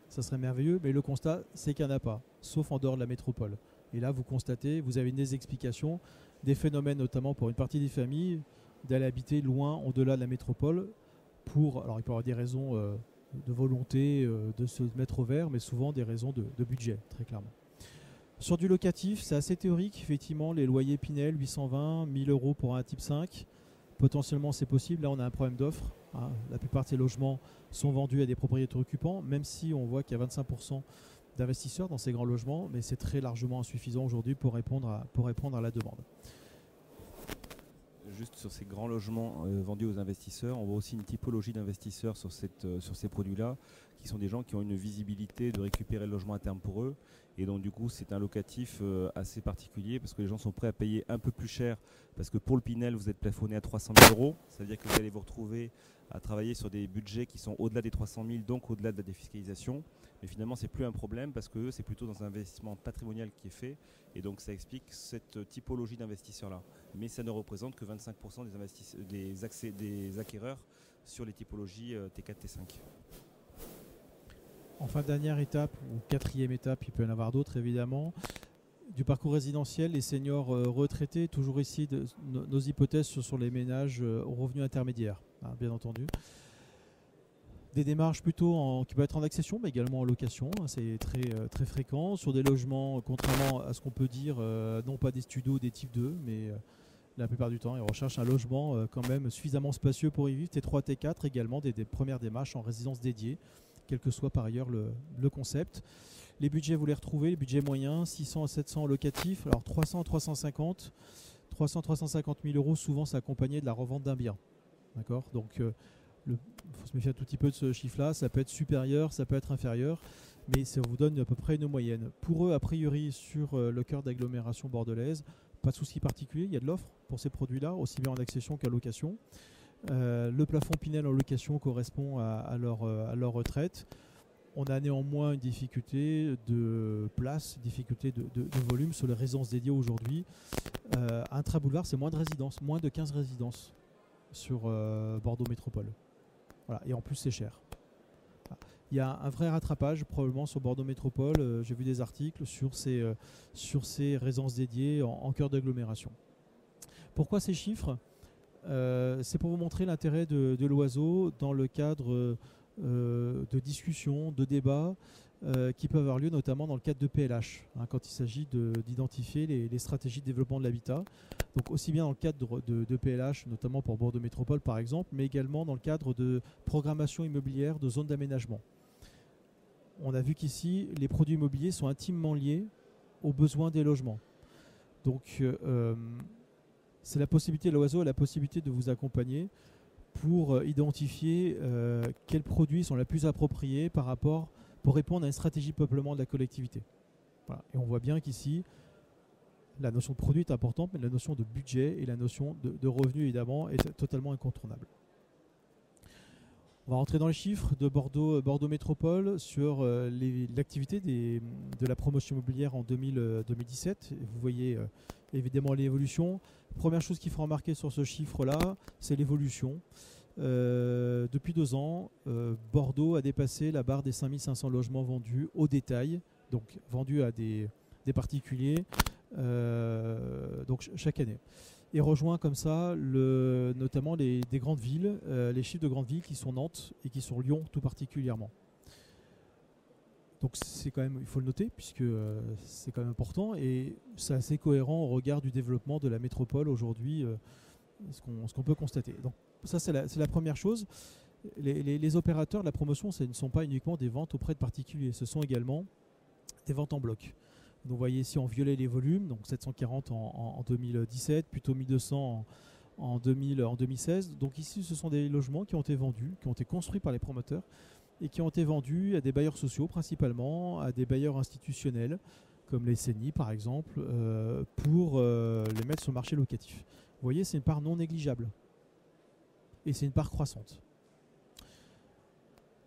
ça serait merveilleux, mais le constat, c'est qu'il n'y en a pas, sauf en dehors de la métropole. Et là, vous constatez, vous avez des explications, des phénomènes notamment pour une partie des familles, d'aller habiter loin, au-delà de la métropole, alors il peut y avoir des raisons de volonté de se mettre au vert, mais souvent des raisons de budget, très clairement. Sur du locatif, c'est assez théorique, effectivement, les loyers Pinel, 820, 1000 euros pour un type 5, potentiellement c'est possible, là on a un problème d'offre. La plupart de ces logements sont vendus à des propriétaires occupants, même si on voit qu'il y a 25% d'investisseurs dans ces grands logements, mais c'est très largement insuffisant aujourd'hui pour répondre à la demande. Juste sur ces grands logements vendus aux investisseurs, on voit aussi une typologie d'investisseurs sur ces produits-là, qui sont des gens qui ont une visibilité de récupérer le logement à terme pour eux. Et donc du coup c'est un locatif assez particulier, parce que les gens sont prêts à payer un peu plus cher, parce que pour le Pinel vous êtes plafonné à 300 000 euros, ça veut dire que vous allez vous retrouver à travailler sur des budgets qui sont au-delà des 300 000, donc au-delà de la défiscalisation. Mais finalement c'est plus un problème, parce que c'est plutôt dans un investissement patrimonial qui est fait, et donc ça explique cette typologie d'investisseurs-là. Mais ça ne représente que 25% des acquéreurs sur les typologies T4, T5. Enfin, dernière étape, ou quatrième étape, il peut y en avoir d'autres évidemment, du parcours résidentiel, les seniors retraités, toujours ici, nos hypothèses sur les ménages aux revenus intermédiaires, bien entendu. Des démarches plutôt qui peuvent être en accession, mais également en location, c'est très fréquent, sur des logements, contrairement à ce qu'on peut dire, non pas des studios, des types 2, mais la plupart du temps, ils recherchent un logement quand même suffisamment spacieux pour y vivre. T3, T4 également, des premières démarches en résidence dédiée, quel que soit par ailleurs le concept. Les budgets, vous les retrouvez, les budgets moyens, 600 à 700 locatifs, alors 300 à 350 000 euros, souvent c'est accompagné de la revente d'un bien. D'accord ? Donc il faut se méfier un tout petit peu de ce chiffre-là, ça peut être supérieur, ça peut être inférieur, mais ça vous donne à peu près une moyenne. Pour eux, a priori, sur le cœur d'agglomération bordelaise, pas de souci particulier, il y a de l'offre pour ces produits-là, aussi bien en accession qu'à location. Le plafond Pinel en location correspond à leur retraite. On a néanmoins une difficulté de place, une difficulté de volume sur les résidences dédiées aujourd'hui. Intra-boulevard, c'est moins de résidences, moins de 15 résidences sur Bordeaux Métropole. Voilà. Et en plus, c'est cher. Voilà. Il y a un vrai rattrapage probablement sur Bordeaux Métropole. J'ai vu des articles sur ces résidences dédiées en cœur d'agglomération. Pourquoi ces chiffres? C'est pour vous montrer l'intérêt de l'Oiseau dans le cadre de discussions, de débats qui peuvent avoir lieu notamment dans le cadre de PLH, quand il s'agit d'identifier les stratégies de développement de l'habitat. Donc aussi bien dans le cadre de PLH, notamment pour Bordeaux Métropole par exemple, mais également dans le cadre de programmation immobilière de zones d'aménagement. On a vu qu'ici, les produits immobiliers sont intimement liés aux besoins des logements. Donc c'est la possibilité, l'Oiseau a la possibilité de vous accompagner pour identifier quels produits sont les plus appropriés pour répondre à une stratégie de peuplement de la collectivité. Voilà. Et on voit bien qu'ici, la notion de produit est importante, mais la notion de budget et la notion de revenu, évidemment, est totalement incontournable. On va rentrer dans les chiffres de Bordeaux Métropole sur l'activité de la promotion immobilière en 2017. Vous voyez évidemment l'évolution. Première chose qu'il faut remarquer sur ce chiffre-là, c'est l'évolution. Depuis 2 ans, Bordeaux a dépassé la barre des 5500 logements vendus au détail, donc vendus à des particuliers, donc chaque année. Et rejoint comme ça notamment des grandes villes, les chiffres de grandes villes qui sont Nantes et qui sont Lyon tout particulièrement. Donc c'est quand même, il faut le noter, puisque c'est quand même important et c'est assez cohérent au regard du développement de la métropole aujourd'hui, ce qu'on peut constater. Donc ça c'est la première chose. Les opérateurs de la promotion, ce ne sont pas uniquement des ventes auprès de particuliers, ce sont également des ventes en bloc. Donc vous voyez ici en violet les volumes, donc 740 en 2017, plutôt 1200 en 2016. Donc ici ce sont des logements qui ont été vendus, qui ont été construits par les promoteurs et qui ont été vendus à des bailleurs sociaux principalement, à des bailleurs institutionnels comme les CENI par exemple, pour les mettre sur le marché locatif. Vous voyez, c'est une part non négligeable et c'est une part croissante.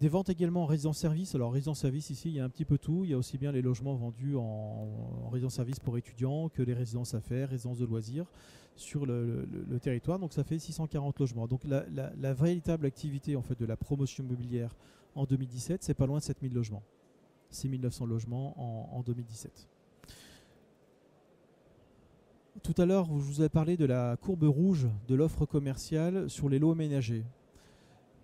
Des ventes également en résidence-service. Alors résidence-service ici, il y a un petit peu tout. Il y a aussi bien les logements vendus en résidence-service pour étudiants que les résidences affaires, résidences de loisirs sur le territoire. Donc ça fait 640 logements. Donc la véritable activité en fait de la promotion immobilière en 2017, c'est pas loin de 7000 logements. 6900 logements en 2017. Tout à l'heure, je vous ai parlé de la courbe rouge de l'offre commerciale sur les lots aménagés.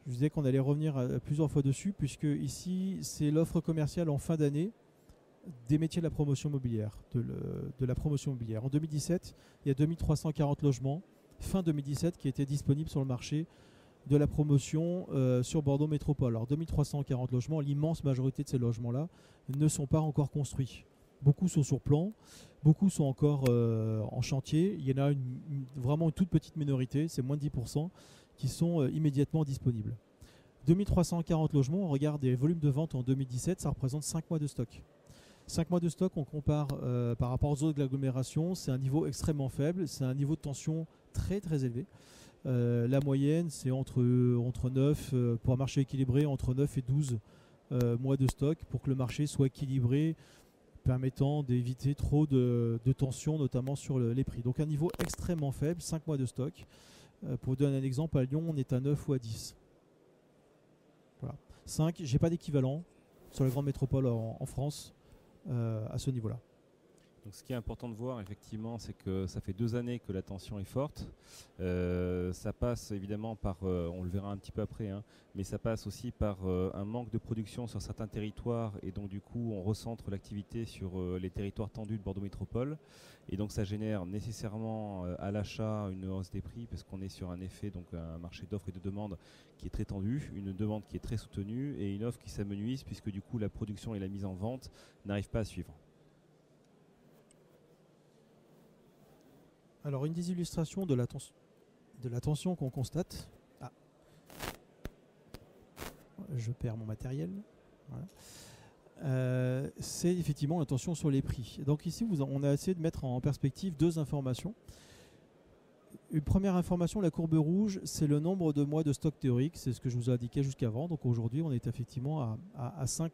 Je vous disais qu'on allait revenir plusieurs fois dessus, puisque ici, c'est l'offre commerciale en fin d'année des métiers de la promotion immobilière, de la promotion immobilière. En 2017, il y a 2340 logements, fin 2017, qui étaient disponibles sur le marché de la promotion sur Bordeaux Métropole. Alors 2340 logements, l'immense majorité de ces logements-là ne sont pas encore construits. Beaucoup sont sur plan, beaucoup sont encore en chantier. Il y en a vraiment une toute petite minorité, c'est moins de 10%, qui sont immédiatement disponibles. 2340 logements, on regarde des volumes de vente en 2017, ça représente 5 mois de stock. 5 mois de stock, on compare par rapport aux autres de l'agglomération, c'est un niveau extrêmement faible, c'est un niveau de tension très très élevé. La moyenne, c'est entre 9, pour un marché équilibré, entre 9 et 12 mois de stock pour que le marché soit équilibré, permettant d'éviter trop de tension, notamment sur les prix. Donc un niveau extrêmement faible, 5 mois de stock. Pour vous donner un exemple, à Lyon, on est à 9 ou à 10. Voilà. 5, je n'ai pas d'équivalent sur les grandes métropoles en France à ce niveau-là. Donc ce qui est important de voir effectivement, c'est que ça fait 2 années que la tension est forte. Ça passe évidemment par, on le verra un petit peu après, mais ça passe aussi par un manque de production sur certains territoires et donc du coup on recentre l'activité sur les territoires tendus de Bordeaux Métropole et donc ça génère nécessairement à l'achat une hausse des prix parce qu'on est sur un effet, donc un marché d'offres et de demande qui est très tendu, une demande qui est très soutenue et une offre qui s'amenuise puisque du coup la production et la mise en vente n'arrivent pas à suivre. Alors une des illustrations de la tension qu'on constate. Ah. Je perds mon matériel. Voilà. C'est effectivement la tension sur les prix. Donc ici, on a essayé de mettre en perspective 2 informations. Une première information, la courbe rouge, c'est le nombre de mois de stock théorique. C'est ce que je vous ai indiqué jusqu'avant. Donc aujourd'hui, on est effectivement à 5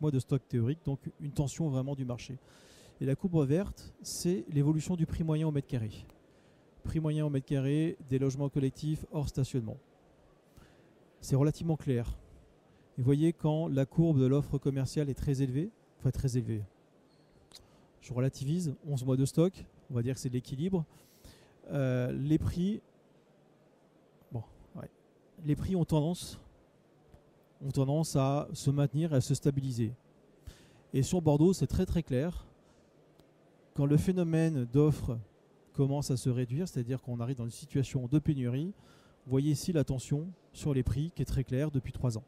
mois de stock théorique, donc une tension vraiment du marché. Et la courbe verte, c'est l'évolution du prix moyen au mètre carré. Prix moyen au mètre carré des logements collectifs hors stationnement. C'est relativement clair. Et vous voyez quand la courbe de l'offre commerciale est très élevée, enfin très élevée, je relativise, 11 mois de stock, on va dire que c'est de l'équilibre. Les prix, les prix ont tendance à se maintenir et à se stabiliser. Et sur Bordeaux, c'est très très clair. Quand le phénomène d'offre commence à se réduire, c'est-à-dire qu'on arrive dans une situation de pénurie, vous voyez ici la tension sur les prix qui est très claire depuis 3 ans.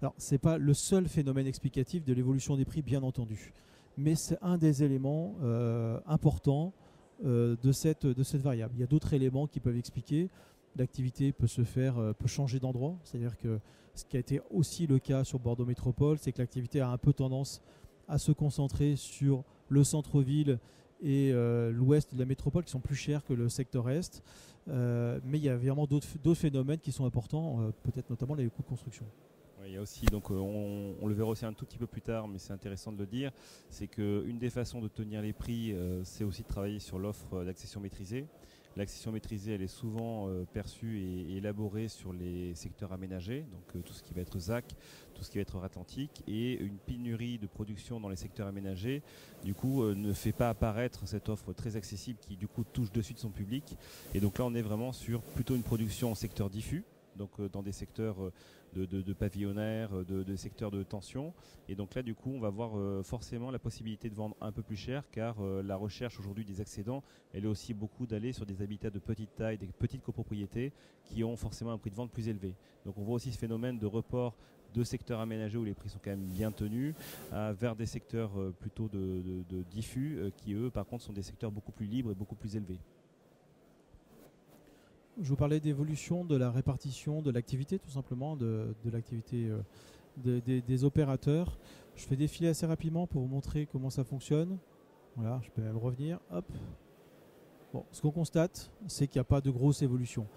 Alors, ce n'est pas le seul phénomène explicatif de l'évolution des prix, bien entendu, mais c'est un des éléments importants de cette variable. Il y a d'autres éléments qui peuvent expliquer. L'activité peut changer d'endroit. C'est-à-dire que ce qui a été aussi le cas sur Bordeaux Métropole, c'est que l'activité a un peu tendance à se concentrer sur le centre-ville et l'ouest de la métropole qui sont plus chers que le secteur est. Mais il y a vraiment d'autres phénomènes qui sont importants, peut-être notamment les coûts de construction. Il y a aussi, donc on le verra aussi un tout petit peu plus tard, mais c'est intéressant de le dire, c'est qu'une des façons de tenir les prix, c'est aussi de travailler sur l'offre d'accession maîtrisée. L'accession maîtrisée, elle est souvent perçue et élaborée sur les secteurs aménagés, donc tout ce qui va être ZAC, tout ce qui va être Atlantique, et une pénurie de production dans les secteurs aménagés, du coup, ne fait pas apparaître cette offre très accessible qui, du coup, touche de suite son public. Et donc là, on est vraiment sur plutôt une production en secteur diffus, donc dans des secteurs de pavillonnaires, de secteurs de tension. Et donc là, du coup, on va avoir forcément la possibilité de vendre un peu plus cher, car la recherche aujourd'hui des accédants, elle est aussi beaucoup d'aller sur des habitats de petite taille, des petites copropriétés qui ont forcément un prix de vente plus élevé. Donc on voit aussi ce phénomène de report de secteurs aménagés où les prix sont quand même bien tenus vers des secteurs plutôt de diffus qui, eux, par contre, sont des secteurs beaucoup plus libres et beaucoup plus élevés. Je vous parlais d'évolution de la répartition de l'activité, tout simplement, de l'activité des opérateurs. Je fais défiler assez rapidement pour vous montrer comment ça fonctionne. Voilà, je peux même revenir. Hop. Bon, ce qu'on constate, c'est qu'il n'y a pas de grosse évolution.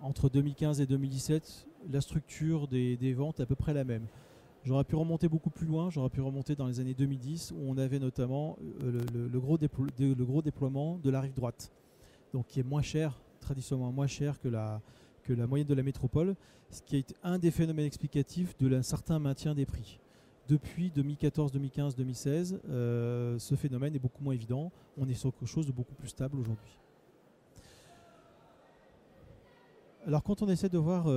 Entre 2015 et 2017, la structure des ventes est à peu près la même. J'aurais pu remonter beaucoup plus loin, j'aurais pu remonter dans les années 2010, où on avait notamment le gros déploiement de la rive droite, donc qui est moins cher, traditionnellement moins cher que la moyenne de la métropole, ce qui est un des phénomènes explicatifs d'un certain maintien des prix. Depuis 2014, 2015, 2016, ce phénomène est beaucoup moins évident. On est sur quelque chose de beaucoup plus stable aujourd'hui. Alors quand on essaie de voir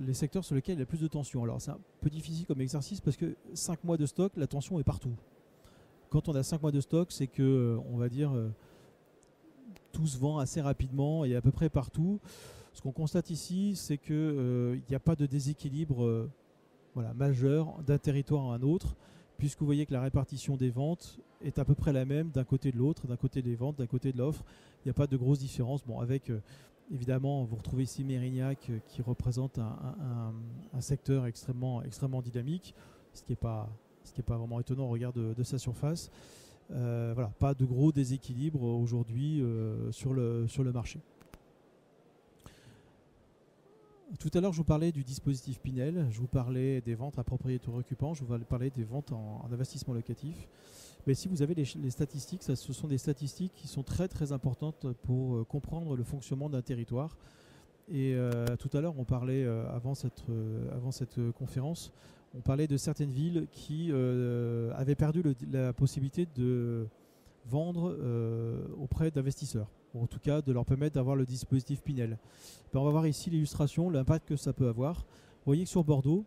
les secteurs sur lesquels il y a plus de tension, alors c'est un peu difficile comme exercice parce que 5 mois de stock, la tension est partout. Quand on a 5 mois de stock, c'est que, on va dire, tout se vend assez rapidement et à peu près partout. Ce qu'on constate ici, c'est qu'il n'y a pas de déséquilibre majeur d'un territoire à un autre, puisque vous voyez que la répartition des ventes est à peu près la même d'un côté de l'autre, d'un côté des ventes, d'un côté de l'offre. Il n'y a pas de grosse différence. Bon, avec évidemment, vous retrouvez ici Mérignac qui représente un secteur extrêmement dynamique, ce qui n'est pas vraiment étonnant au regard de sa surface. Voilà, pas de gros déséquilibre aujourd'hui sur le marché. Tout à l'heure, je vous parlais du dispositif Pinel, je vous parlais des ventes à propriétaire occupant, je vous parlais des ventes en investissement locatif. Mais si vous avez les statistiques, ce sont des statistiques qui sont très très importantes pour comprendre le fonctionnement d'un territoire. Et tout à l'heure, on parlait, avant cette conférence, on parlait de certaines villes qui avaient perdu la possibilité de vendre auprès d'investisseurs, ou en tout cas de leur permettre d'avoir le dispositif Pinel. Ben, on va voir ici l'illustration, l'impact que ça peut avoir. Vous voyez que sur Bordeaux,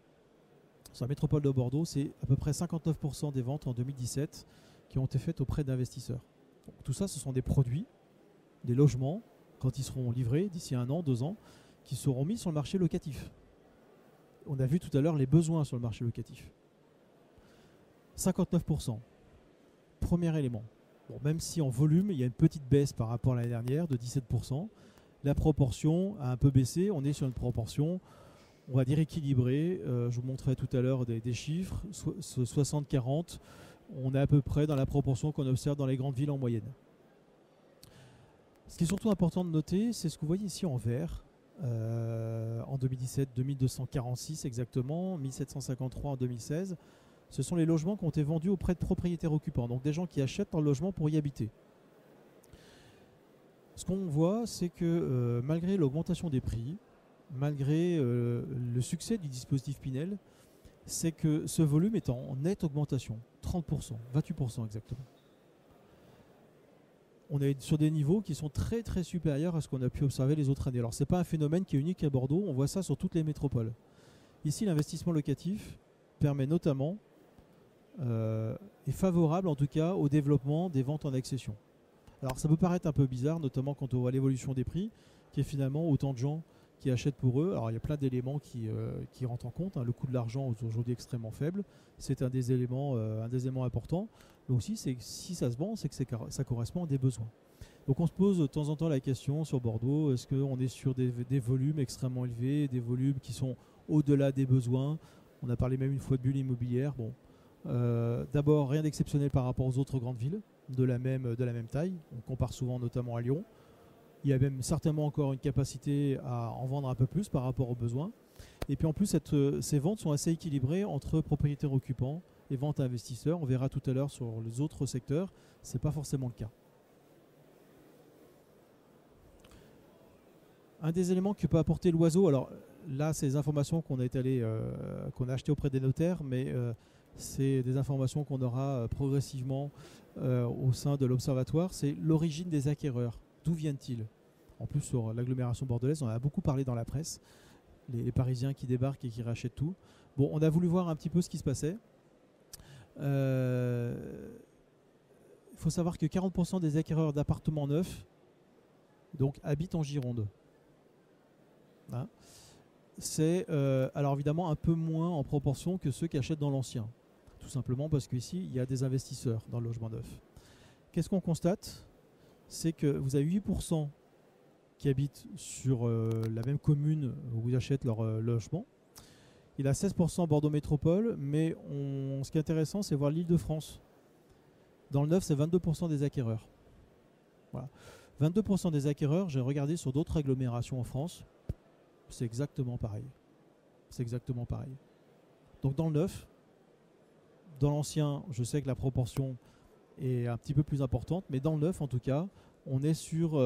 sur la métropole de Bordeaux, c'est à peu près 59% des ventes en 2017 qui ont été faites auprès d'investisseurs. Donc, tout ça, ce sont des produits, des logements, quand ils seront livrés d'ici 1 an, 2 ans, qui seront mis sur le marché locatif. On a vu tout à l'heure les besoins sur le marché locatif. 59%. Premier élément. Bon, même si en volume, il y a une petite baisse par rapport à l'année dernière de 17%, la proportion a un peu baissé. On est sur une proportion, on va dire, équilibrée. Je vous montrerai tout à l'heure des chiffres. 60-40, on est à peu près dans la proportion qu'on observe dans les grandes villes en moyenne. Ce qui est surtout important de noter, c'est ce que vous voyez ici en vert. En 2017, 2246 exactement, 1753 en 2016. Ce sont les logements qui ont été vendus auprès de propriétaires occupants, donc des gens qui achètent leur logement pour y habiter. Ce qu'on voit, c'est que malgré l'augmentation des prix, malgré le succès du dispositif Pinel, c'est que ce volume est en nette augmentation, 30%, 28% exactement. On est sur des niveaux qui sont très très supérieurs à ce qu'on a pu observer les autres années. Alors ce n'est pas un phénomène qui est unique à Bordeaux, on voit ça sur toutes les métropoles. Ici, l'investissement locatif permet notamment, est favorable en tout cas au développement des ventes en accession. Alors ça peut paraître un peu bizarre, notamment quand on voit l'évolution des prix, qui est finalement autant de gens qui achètent pour eux. Alors il y a plein d'éléments qui rentrent en compte, hein. Le coût de l'argent est aujourd'hui extrêmement faible, c'est un des éléments importants. Mais aussi, c'est que si ça se vend, c'est que ça correspond à des besoins. Donc on se pose de temps en temps la question sur Bordeaux, est-ce qu'on est sur des volumes extrêmement élevés, des volumes qui sont au-delà des besoins? On a parlé même une fois de bulle immobilière. Bon, d'abord, rien d'exceptionnel par rapport aux autres grandes villes de la même taille. On compare souvent notamment à Lyon. Il y a même certainement encore une capacité à en vendre un peu plus par rapport aux besoins. Et puis en plus, ces ventes sont assez équilibrées entre propriétaires occupants et ventes à investisseurs. On verra tout à l'heure sur les autres secteurs, ce n'est pas forcément le cas. Un des éléments que peut apporter l'Oiseau, alors là, c'est des informations qu'on a achetées auprès des notaires, mais c'est des informations qu'on aura progressivement au sein de l'Observatoire, c'est l'origine des acquéreurs. D'où viennent-ils? En plus, sur l'agglomération bordelaise, on en a beaucoup parlé dans la presse, les Parisiens qui débarquent et qui rachètent tout. Bon, on a voulu voir un petit peu ce qui se passait. Il faut savoir que 40% des acquéreurs d'appartements neufs habitent en Gironde. Hein, c'est alors évidemment un peu moins en proportion que ceux qui achètent dans l'ancien. Tout simplement parce qu'ici, il y a des investisseurs dans le logement neuf. Qu'est-ce qu'on constate? C'est que vous avez 8% qui habitent sur la même commune où ils achètent leur logement. Il a 16% Bordeaux Métropole, mais ce qui est intéressant, c'est voir l'Île-de-France. Dans le neuf, c'est 22% des acquéreurs. Voilà. 22% des acquéreurs, j'ai regardé sur d'autres agglomérations en France, c'est exactement pareil. C'est exactement pareil. Donc dans le neuf, dans l'ancien, je sais que la proportion est un petit peu plus importante, mais dans le neuf, en tout cas, on est sur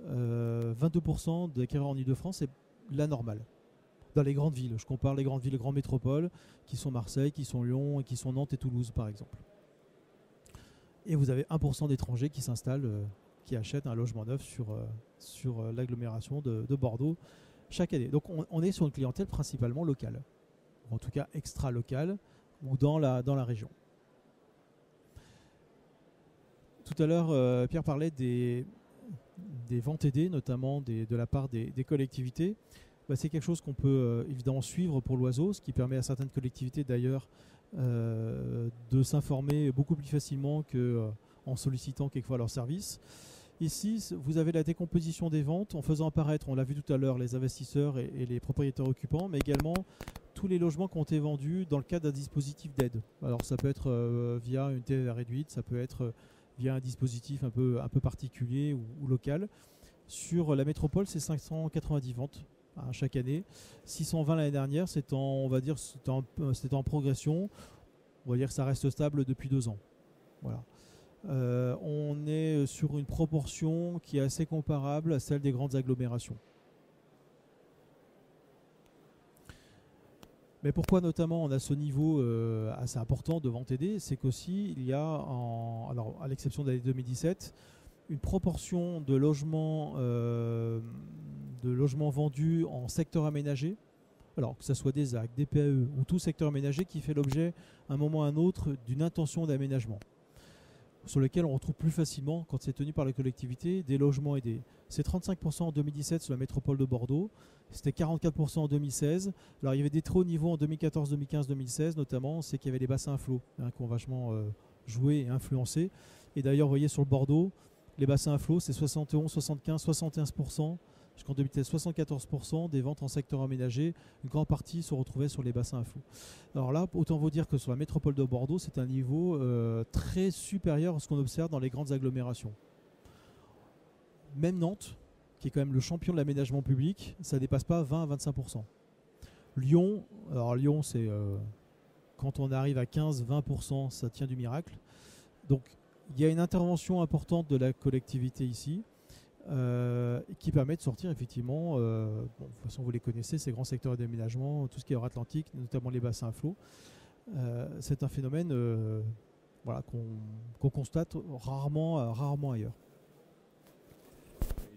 22% d'acquéreurs en Île-de-France, c'est la normale. Dans les grandes villes, je compare les grandes villes, les grandes métropoles, qui sont Marseille, qui sont Lyon, et qui sont Nantes et Toulouse, par exemple. Et vous avez 1% d'étrangers qui s'installent, qui achètent un logement neuf sur l'agglomération de Bordeaux chaque année. Donc on est sur une clientèle principalement locale, ou en tout cas extra-locale, ou dans la région. Tout à l'heure, Pierre parlait des ventes aidées, notamment de la part des collectivités. C'est quelque chose qu'on peut évidemment suivre pour l'Oiseau, ce qui permet à certaines collectivités d'ailleurs de s'informer beaucoup plus facilement qu'en sollicitant quelquefois leurs services. Ici, vous avez la décomposition des ventes en faisant apparaître, on l'a vu tout à l'heure, les investisseurs et les propriétaires occupants, mais également tous les logements qui ont été vendus dans le cadre d'un dispositif d'aide. Alors ça peut être via une TVA réduite, ça peut être via un dispositif un peu particulier ou local. Sur la métropole, c'est 590 ventes chaque année. 620 l'année dernière, c'était en progression. On va dire que ça reste stable depuis 2 ans. Voilà. On est sur une proportion qui est assez comparable à celle des grandes agglomérations. Mais pourquoi notamment on a ce niveau assez important de vente aidée? C'est qu'aussi il y a, alors à l'exception de l'année 2017, une proportion de logements vendus en secteur aménagé, alors que ce soit des ZAC, des PAE ou tout secteur aménagé qui fait l'objet à un moment ou à un autre d'une intention d'aménagement, sur lequel on retrouve plus facilement, quand c'est tenu par les collectivités, des logements aidés. C'est 35% en 2017 sur la métropole de Bordeaux, c'était 44% en 2016. Alors il y avait des très hauts niveaux en 2014, 2015, 2016 notamment, c'est qu'il y avait les bassins à flot qui ont vachement joué et influencé. Et d'ailleurs, vous voyez sur le Bordeaux, les bassins à flot, c'est 71, 75, 71%, jusqu'en 2016, 74% des ventes en secteur aménagé. Une grande partie se retrouvait sur les bassins à flot. Alors là, autant vous dire que sur la métropole de Bordeaux, c'est un niveau très supérieur à ce qu'on observe dans les grandes agglomérations. Même Nantes, qui est quand même le champion de l'aménagement public, ça ne dépasse pas 20 à 25%. Lyon, alors Lyon, c'est quand on arrive à 15-20%, ça tient du miracle. Donc il y a une intervention importante de la collectivité ici qui permet de sortir effectivement, de toute façon vous les connaissez, ces grands secteurs d'aménagement, tout ce qui est hors Atlantique, notamment les bassins à flot. C'est un phénomène voilà, qu'on constate rarement ailleurs.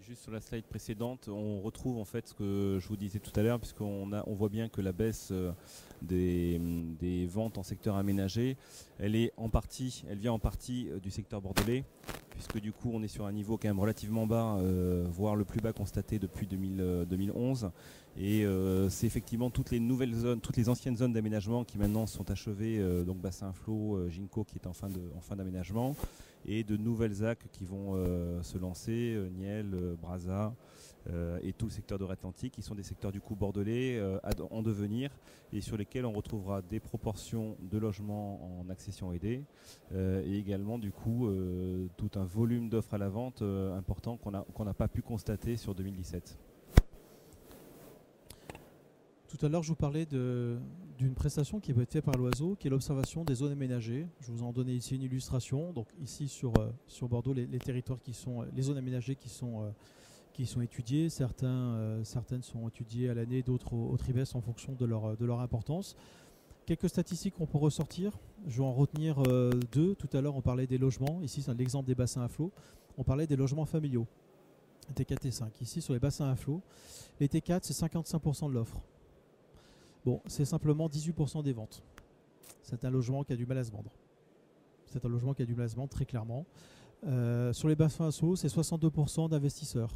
Juste sur la slide précédente, on retrouve en fait ce que je vous disais tout à l'heure, puisqu'on voit bien que la baisse des ventes en secteur aménagé, elle vient en partie du secteur bordelais, puisque du coup on est sur un niveau quand même relativement bas, voire le plus bas constaté depuis 2011. Et c'est effectivement toutes les nouvelles zones, toutes les anciennes zones d'aménagement qui maintenant sont achevées, donc bassin à flot, Ginko qui est en fin d'aménagement, et de nouvelles ZAC qui vont se lancer, Niel, Brazza et tout le secteur de l'Atlantique, qui sont des secteurs du coup bordelais en devenir, et sur lesquels on retrouvera des proportions de logements en accession aidée, et également du coup tout un volume d'offres à la vente important qu'on n'a pas pu constater sur 2017. Tout à l'heure, je vous parlais d'une prestation qui peut être faite par l'Oiseau, qui est l'observation des zones aménagées. Je vous en donnais ici une illustration. Donc ici sur Bordeaux, les territoires les zones aménagées qui sont étudiées. Certaines sont étudiées à l'année, d'autres au trimestre en fonction de leur importance. Quelques statistiques qu'on peut ressortir. Je vais en retenir deux. Tout à l'heure, on parlait des logements. Ici, c'est l'exemple des bassins à flot. On parlait des logements familiaux, T4 et T5. Ici, sur les bassins à flot, les T4, c'est 55% de l'offre. Bon, c'est simplement 18% des ventes. C'est un logement qui a du mal à se vendre. C'est un logement qui a du mal à se vendre, très clairement. Sur les bassins à flot, c'est 62% d'investisseurs.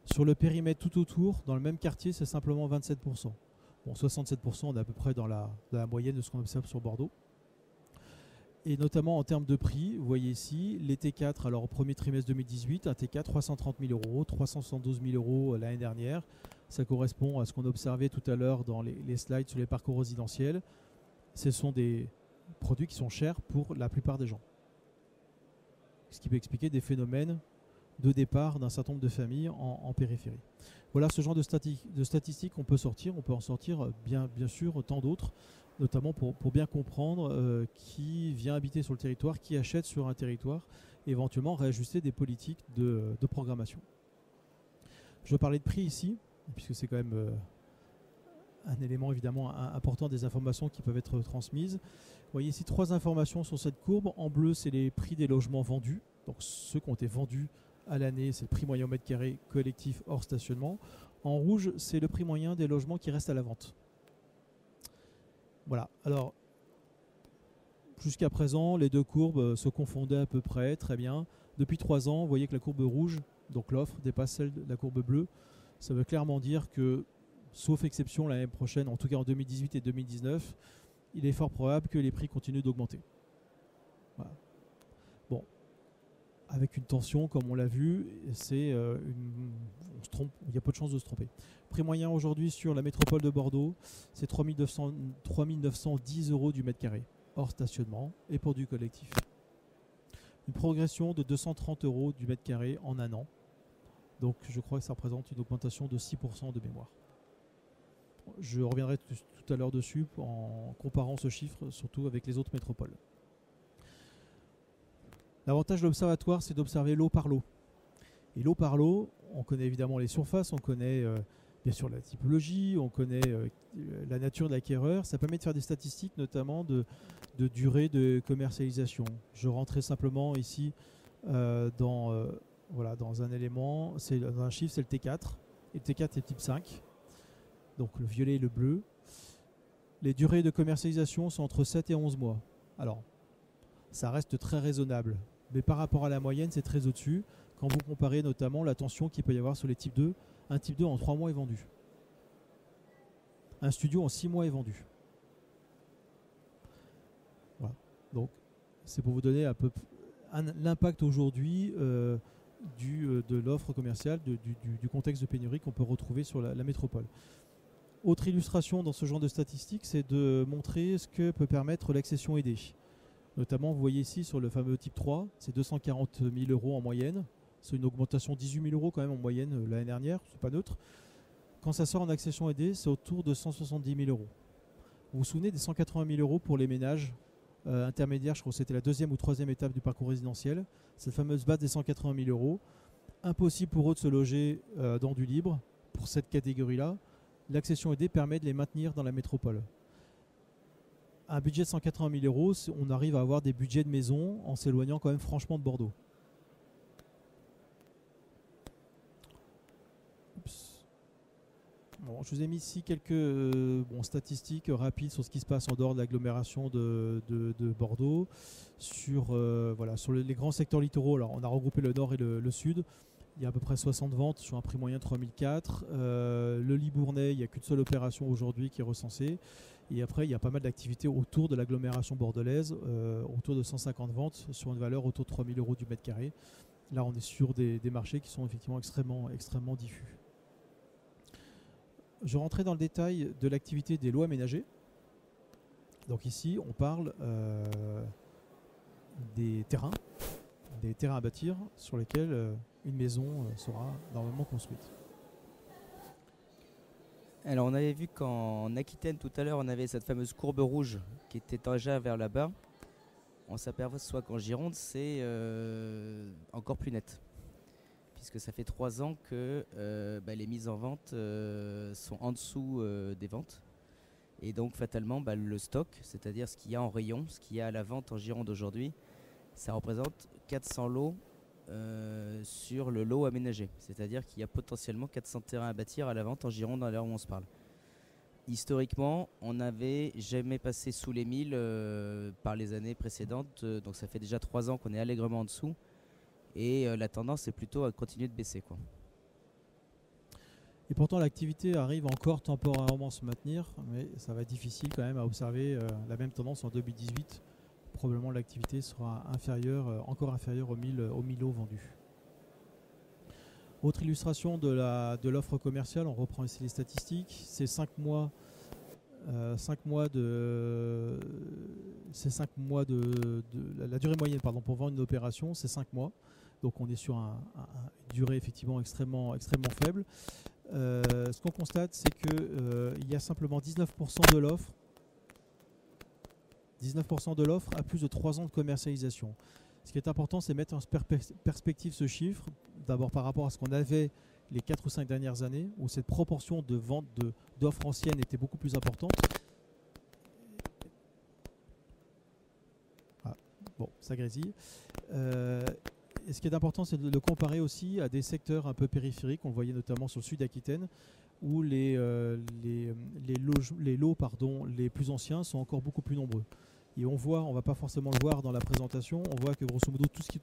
Sur le périmètre tout autour, dans le même quartier, c'est simplement 27%. Bon, 67%, on est à peu près dans la moyenne de ce qu'on observe sur Bordeaux. Et notamment en termes de prix, vous voyez ici, les T4, alors au premier trimestre 2018, un T4, 330 000 €, 372 000 € l'année dernière. Ça correspond à ce qu'on observait tout à l'heure dans les slides sur les parcours résidentiels. Ce sont des produits qui sont chers pour la plupart des gens. Ce qui peut expliquer des phénomènes de départ d'un certain nombre de familles en périphérie. Voilà ce genre de statistiques qu'on peut sortir. On peut en sortir bien sûr tant d'autres, notamment pour bien comprendre qui vient habiter sur le territoire, qui achète sur un territoire, et éventuellement réajuster des politiques de programmation. Je vais parler de prix ici, puisque c'est quand même un élément évidemment important des informations qui peuvent être transmises. Vous voyez ici 3 informations sur cette courbe. En bleu, c'est les prix des logements vendus. Donc ceux qui ont été vendus à l'année, c'est le prix moyen au mètre carré collectif hors stationnement. En rouge, c'est le prix moyen des logements qui restent à la vente. Voilà. Alors, jusqu'à présent, les deux courbes se confondaient à peu près, très bien. Depuis 3 ans, vous voyez que la courbe rouge, donc l'offre, dépasse celle de la courbe bleue. Ça veut clairement dire que, sauf exception l'année prochaine, en tout cas en 2018 et 2019, il est fort probable que les prix continuent d'augmenter. Voilà. Bon, avec une tension, comme on l'a vu, on se trompe, il y a peu de chances de se tromper. Prix moyen aujourd'hui sur la métropole de Bordeaux, c'est 3 910 € du mètre carré, hors stationnement et pour du collectif. Une progression de 230 € du mètre carré en un an. Donc je crois que ça représente une augmentation de 6% de mémoire. Je reviendrai tout à l'heure dessus en comparant ce chiffre surtout avec les autres métropoles. L'avantage de l'observatoire, c'est d'observer lot par lot. Et lot par lot, on connaît évidemment les surfaces, on connaît bien sûr la typologie, on connaît la nature de l'acquéreur. Ça permet de faire des statistiques, notamment de durée de commercialisation. Je rentrais simplement ici dans un élément, dans un chiffre, c'est le T4. Et le T4 est type 5, donc le violet et le bleu. Les durées de commercialisation sont entre 7 et 11 mois. Alors, ça reste très raisonnable, mais par rapport à la moyenne, c'est très au-dessus. Quand vous comparez notamment la tension qu'il peut y avoir sur les types 2, un type 2 en 3 mois est vendu. Un studio en 6 mois est vendu. Voilà. Donc, c'est pour vous donner un peu l'impact aujourd'hui de l'offre commerciale, du contexte de pénurie qu'on peut retrouver sur la métropole. Autre illustration dans ce genre de statistiques, c'est de montrer ce que peut permettre l'accession aidée. Notamment, vous voyez ici sur le fameux type 3, c'est 240 000 € en moyenne C'est une augmentation de 18 000 euros quand même en moyenne l'année dernière, c'est pas neutre. Quand ça sort en accession aidée, c'est autour de 170 000 euros. Vous vous souvenez des 180 000 euros pour les ménages intermédiaires, je crois que c'était la deuxième ou troisième étape du parcours résidentiel, cette fameuse base des 180 000 euros. Impossible pour eux de se loger dans du libre pour cette catégorie-là. L'accession aidée permet de les maintenir dans la métropole. Un budget de 180 000 euros, on arrive à avoir des budgets de maison en s'éloignant quand même franchement de Bordeaux. Bon, je vous ai mis ici quelques statistiques rapides sur ce qui se passe en dehors de l'agglomération de Bordeaux. Sur les grands secteurs littoraux, alors on a regroupé le nord et le sud. Il y a à peu près 60 ventes sur un prix moyen de 3004. Le Libournais, il n'y a qu'une seule opération aujourd'hui qui est recensée. Et après, il y a pas mal d'activités autour de l'agglomération bordelaise, autour de 150 ventes sur une valeur autour de 3000 euros du mètre carré. Là, on est sur des marchés qui sont effectivement extrêmement diffus. Je rentrais dans le détail de l'activité des lots aménagés. Donc ici, on parle des terrains à bâtir sur lesquels une maison sera normalement construite. Alors on avait vu qu'en Aquitaine tout à l'heure on avait cette fameuse courbe rouge qui était déjà vers là-bas. On s'aperçoit qu'en Gironde c'est encore plus net. Puisque ça fait 3 ans que les mises en vente sont en dessous des ventes. Et donc fatalement le stock, c'est-à-dire ce qu'il y a en rayon, ce qu'il y a à la vente en Gironde aujourd'hui, ça représente 400 lots sur le lot aménagé. C'est-à-dire qu'il y a potentiellement 400 terrains à bâtir à la vente en Gironde à l'heure où on se parle. Historiquement, on n'avait jamais passé sous les 1000 par les années précédentes. Donc ça fait déjà 3 ans qu'on est allègrement en dessous. Et la tendance est plutôt à continuer de baisser, quoi. Et pourtant l'activité arrive encore temporairement à se maintenir, mais ça va être difficile quand même à observer la même tendance en 2018. Probablement l'activité sera encore inférieure aux 1000 lots vendus. Autre illustration de l'offre commerciale, on reprend ici les statistiques. C'est 5 mois de la durée moyenne pour vendre une opération, c'est 5 mois. Donc on est sur une durée effectivement extrêmement faible. Ce qu'on constate, c'est qu'il y a simplement 19% de l'offre. 19% de l'offre a plus de 3 ans de commercialisation. Ce qui est important, c'est mettre en perspective ce chiffre, d'abord par rapport à ce qu'on avait les 4 ou 5 dernières années, où cette proportion de vente d'offres anciennes était beaucoup plus importante. Ah, bon, ça grésille. Et ce qui est important, c'est de le comparer aussi à des secteurs un peu périphériques. On le voyait notamment sur le sud d'Aquitaine, où les lots les plus anciens sont encore beaucoup plus nombreux. Et on ne va pas forcément le voir dans la présentation, on voit que grosso modo tout ce qui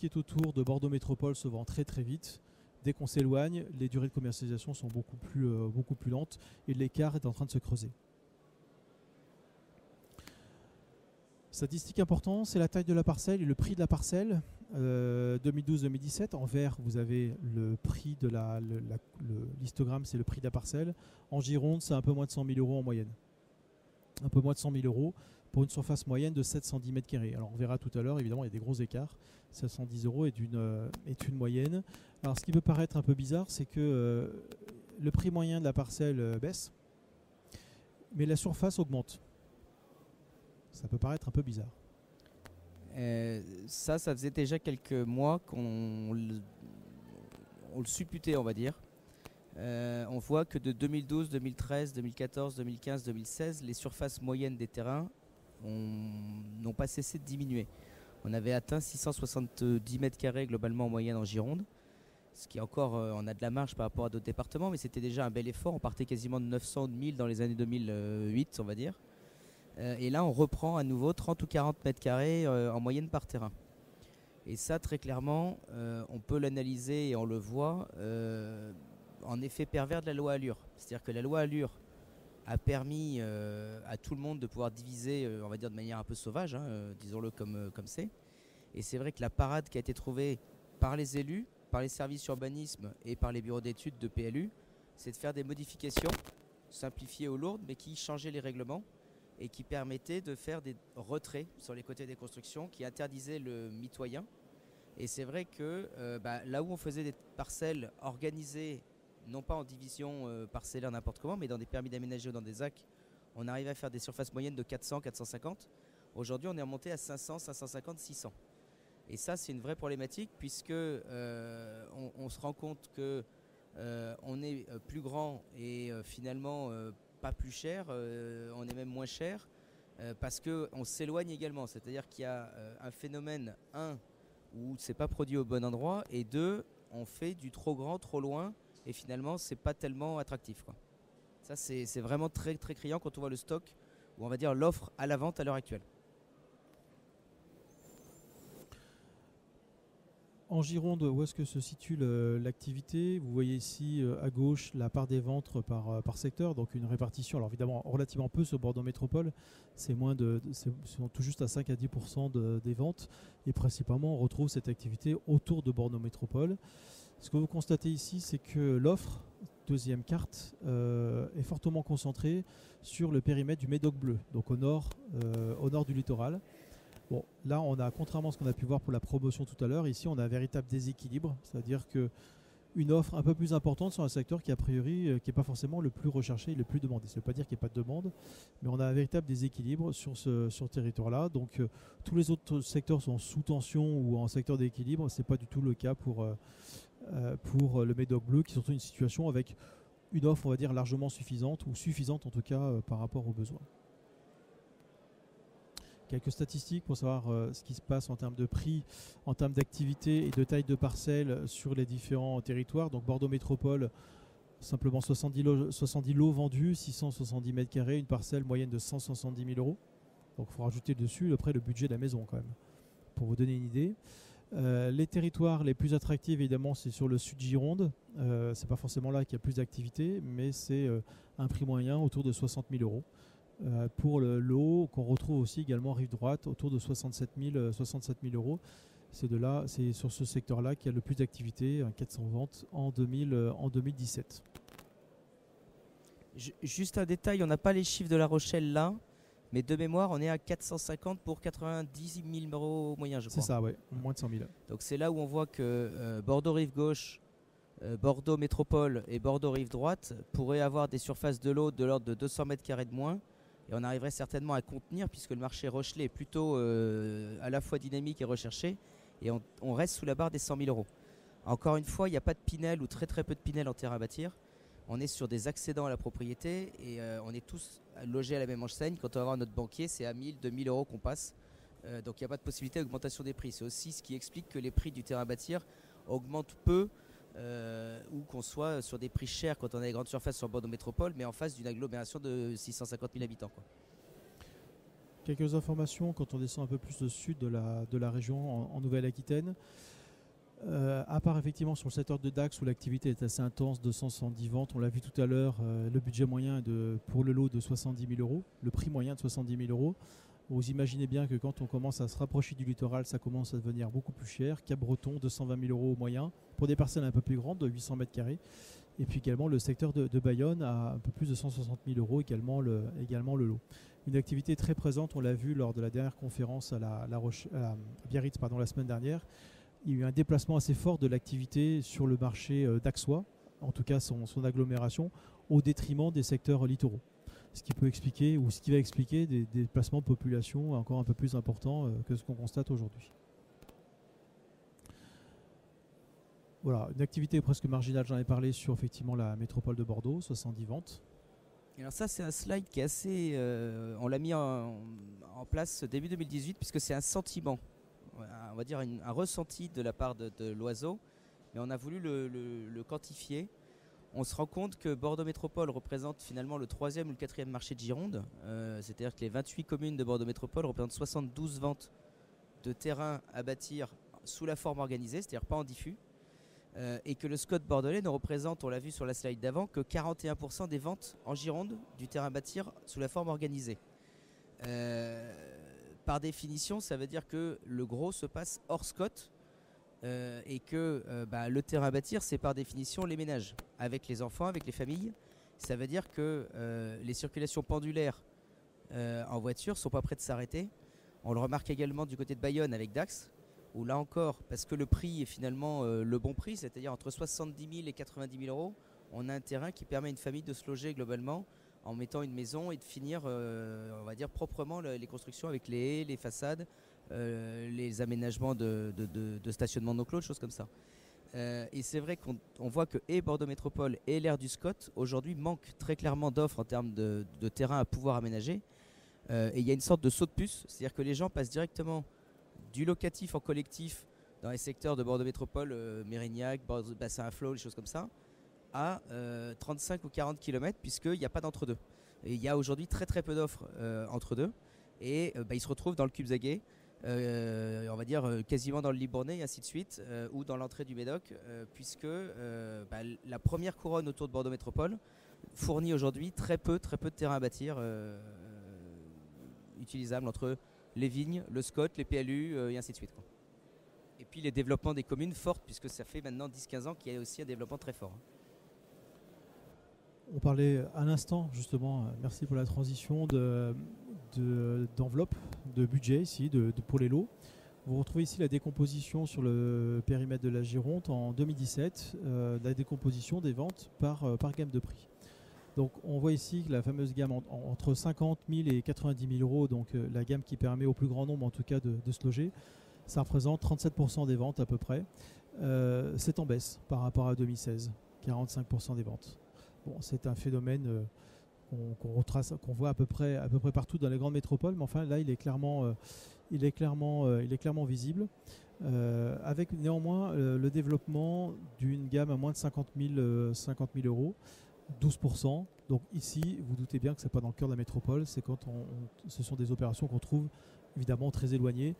est autour de Bordeaux Métropole se vend très très vite. Dès qu'on s'éloigne, les durées de commercialisation sont beaucoup plus lentes et l'écart est en train de se creuser. Statistique importante, c'est la taille de la parcelle et le prix de la parcelle. 2012-2017, en vert, vous avez le prix de l'histogramme, c'est le prix de la parcelle. En Gironde, c'est un peu moins de 100 000 euros en moyenne. Un peu moins de 100 000 euros pour une surface moyenne de 710 mètres carrés. Alors on verra tout à l'heure, évidemment, il y a des gros écarts. 710 euros est une moyenne. Alors ce qui peut paraître un peu bizarre, c'est que le prix moyen de la parcelle baisse, mais la surface augmente. Ça peut paraître un peu bizarre. Ça faisait déjà quelques mois qu'on le supputait, on va dire. On voit que de 2012, 2013, 2014, 2015, 2016, les surfaces moyennes des terrains n'ont pas cessé de diminuer. On avait atteint 670 mètres carrés globalement en moyenne en Gironde, ce qui encore, on a de la marge par rapport à d'autres départements, mais c'était déjà un bel effort. On partait quasiment de 900 ou de 1000 dans les années 2008, on va dire. Et là, on reprend à nouveau 30 ou 40 mètres carrés en moyenne par terrain. Et ça, très clairement, on peut l'analyser et on le voit en effet pervers de la loi Allure. C'est-à-dire que la loi Allure a permis à tout le monde de pouvoir diviser, on va dire de manière un peu sauvage, disons-le comme c'est. Et c'est vrai que la parade qui a été trouvée par les élus, par les services urbanisme et par les bureaux d'études de PLU, c'est de faire des modifications simplifiées ou lourdes, mais qui changeaient les règlements et qui permettaient de faire des retraits sur les côtés des constructions, qui interdisaient le mitoyen Et c'est vrai que là où on faisait des parcelles organisées, non pas en division parcellaire n'importe comment, mais dans des permis d'aménager ou dans des ZAC, on arrivait à faire des surfaces moyennes de 400, 450. Aujourd'hui, on est remonté à 500, 550, 600. Et ça, c'est une vraie problématique puisque on se rend compte que on est plus grand et finalement pas plus cher, on est même moins cher parce qu'on s'éloigne également. C'est-à-dire qu'il y a un phénomène, où c'est pas produit au bon endroit, et 2, on fait du trop grand, trop loin, et finalement c'est pas tellement attractif, quoi. Ça c'est vraiment très très criant quand on voit le stock, ou on va dire l'offre à la vente à l'heure actuelle. En Gironde, où est-ce que se situe l'activité? Vous voyez ici à gauche la part des ventes par secteur, donc une répartition, alors évidemment relativement peu sur Bordeaux Métropole, c'est tout juste à 5 à 10% des ventes, et principalement on retrouve cette activité autour de Bordeaux Métropole. Ce que vous constatez ici, c'est que l'offre, deuxième carte, est fortement concentrée sur le périmètre du Médoc bleu, donc au nord du littoral. Bon, là, on a, contrairement à ce qu'on a pu voir pour la promotion tout à l'heure, ici, on a un véritable déséquilibre, c'est-à-dire qu'une offre un peu plus importante sur un secteur qui, a priori, qui n'est pas forcément le plus recherché et le plus demandé. Ça ne veut pas dire qu'il n'y a pas de demande, mais on a un véritable déséquilibre sur ce territoire-là. Donc, tous les autres secteurs sont sous tension ou en secteur d'équilibre. Ce n'est pas du tout le cas pour le Médoc bleu, qui est surtout une situation avec une offre, on va dire, largement suffisante, ou suffisante en tout cas par rapport aux besoins. Quelques statistiques pour savoir ce qui se passe en termes de prix, en termes d'activité et de taille de parcelles sur les différents territoires. Donc Bordeaux Métropole, simplement 70 lots vendus, 670 mètres carrés, une parcelle moyenne de 170 000 euros. Donc il faut rajouter dessus après le budget de la maison quand même, pour vous donner une idée. Les territoires les plus attractifs, évidemment, c'est sur le sud Gironde. C'est pas forcément là qu'il y a plus d'activité, mais c'est un prix moyen autour de 60 000 euros. Pour le lot qu'on retrouve aussi également rive droite autour de 67 000 euros. C'est sur ce secteur-là qu'il y a le plus d'activité, 400 ventes en 2017. Juste un détail, on n'a pas les chiffres de La Rochelle là, mais de mémoire, on est à 450 pour 90 000 euros moyens, je crois. C'est ça, ouais, moins de 100 000. Donc c'est là où on voit que Bordeaux rive gauche, Bordeaux Métropole et Bordeaux rive droite pourraient avoir des surfaces de lot de l'ordre de 200 mètres carrés de moins. Et on arriverait certainement à contenir puisque le marché rochelais est plutôt à la fois dynamique et recherché. Et on reste sous la barre des 100 000 euros. Encore une fois, il n'y a pas de Pinel ou très très peu de Pinel en terrain à bâtir. On est sur des accédants à la propriété et on est tous logés à la même enseigne. Quand on va voir notre banquier, c'est à 1000, 2000 euros qu'on passe. Donc il n'y a pas de possibilité d'augmentation des prix. C'est aussi ce qui explique que les prix du terrain à bâtir augmentent peu. Ou qu'on soit sur des prix chers quand on a des grandes surfaces sur Bordeaux Métropole, mais en face d'une agglomération de 650 000 habitants, quoi. Quelques informations quand on descend un peu plus au sud de la région en Nouvelle-Aquitaine. À part effectivement sur le secteur de Dax où l'activité est assez intense, 270 ventes, on l'a vu tout à l'heure, le budget moyen est pour le lot de 70 000 euros, le prix moyen de 70 000 euros. Vous imaginez bien que quand on commence à se rapprocher du littoral, ça commence à devenir beaucoup plus cher. Cap-Breton, 220 000 euros au moyen, pour des parcelles un peu plus grandes, de 800 mètres carrés. Et puis également le secteur de Bayonne à un peu plus de 160 000 euros, également le lot. Une activité très présente, on l'a vu lors de la dernière conférence à Biarritz la semaine dernière. Il y a eu un déplacement assez fort de l'activité sur le marché daxois, en tout cas son agglomération, au détriment des secteurs littoraux. Ce qui peut expliquer, ou ce qui va expliquer des déplacements de population encore un peu plus importants que ce qu'on constate aujourd'hui. Voilà, une activité presque marginale, j'en ai parlé sur effectivement la métropole de Bordeaux, 70 ventes. Alors ça c'est un slide qui est assez... on l'a mis en place début 2018 puisque c'est un sentiment, on va dire un ressenti de la part de l'Oiseau, mais on a voulu le quantifier. On se rend compte que Bordeaux Métropole représente finalement le 3e ou le 4e marché de Gironde. C'est-à-dire que les 28 communes de Bordeaux Métropole représentent 72 ventes de terrain à bâtir sous la forme organisée, c'est-à-dire pas en diffus. Et que le SCOT bordelais ne représente, on l'a vu sur la slide d'avant, que 41% des ventes en Gironde du terrain à bâtir sous la forme organisée. Par définition, ça veut dire que le gros se passe hors SCOT. Et que le terrain à bâtir, c'est par définition les ménages, avec les enfants, avec les familles. Ça veut dire que les circulations pendulaires en voiture ne sont pas prêtes de s'arrêter. On le remarque également du côté de Bayonne avec Dax, où là encore, parce que le prix est finalement le bon prix, c'est-à-dire entre 70 000 et 90 000 euros, on a un terrain qui permet à une famille de se loger globalement en mettant une maison et de finir, on va dire, proprement les constructions avec les haies, les façades, les aménagements de stationnement no clos, choses comme ça. Et c'est vrai qu'on voit que et Bordeaux Métropole et l'aire du Scott aujourd'hui manquent très clairement d'offres en termes de terrain à pouvoir aménager. Et il y a une sorte de saut de puce, c'est-à-dire que les gens passent directement du locatif en collectif dans les secteurs de Bordeaux Métropole, Mérignac, Bassin à Flot, les choses comme ça, à 35 ou 40 km, puisqu'il n'y a pas d'entre-deux. Et il y a aujourd'hui très très peu d'offres entre deux. Et ils se retrouvent dans le Cubzaguais, on va dire quasiment dans le Libournais et ainsi de suite, ou dans l'entrée du Médoc, puisque la première couronne autour de Bordeaux Métropole fournit aujourd'hui très peu de terrain à bâtir utilisable entre les vignes, le Scott, les PLU et ainsi de suite, quoi. Et puis les développements des communes fortes, puisque ça fait maintenant 10-15 ans qu'il y a aussi un développement très fort. On parlait à l'instant, justement, merci pour la transition, d'enveloppe, de budget ici, pour les lots. Vous retrouvez ici la décomposition sur le périmètre de la Gironde en 2017, la décomposition des ventes par gamme de prix. Donc on voit ici que la fameuse gamme entre 50 000 et 90 000 euros, donc la gamme qui permet au plus grand nombre en tout cas de se loger, ça représente 37% des ventes à peu près. C'est en baisse par rapport à 2016, 45% des ventes. Bon, c'est un phénomène qu'on voit à peu près partout dans les grandes métropoles, mais enfin là il est clairement visible, avec néanmoins le développement d'une gamme à moins de 50 000 euros, 12%. Donc ici, vous doutez bien que ce n'est pas dans le cœur de la métropole, c'est quand ce sont des opérations qu'on trouve évidemment très éloignées.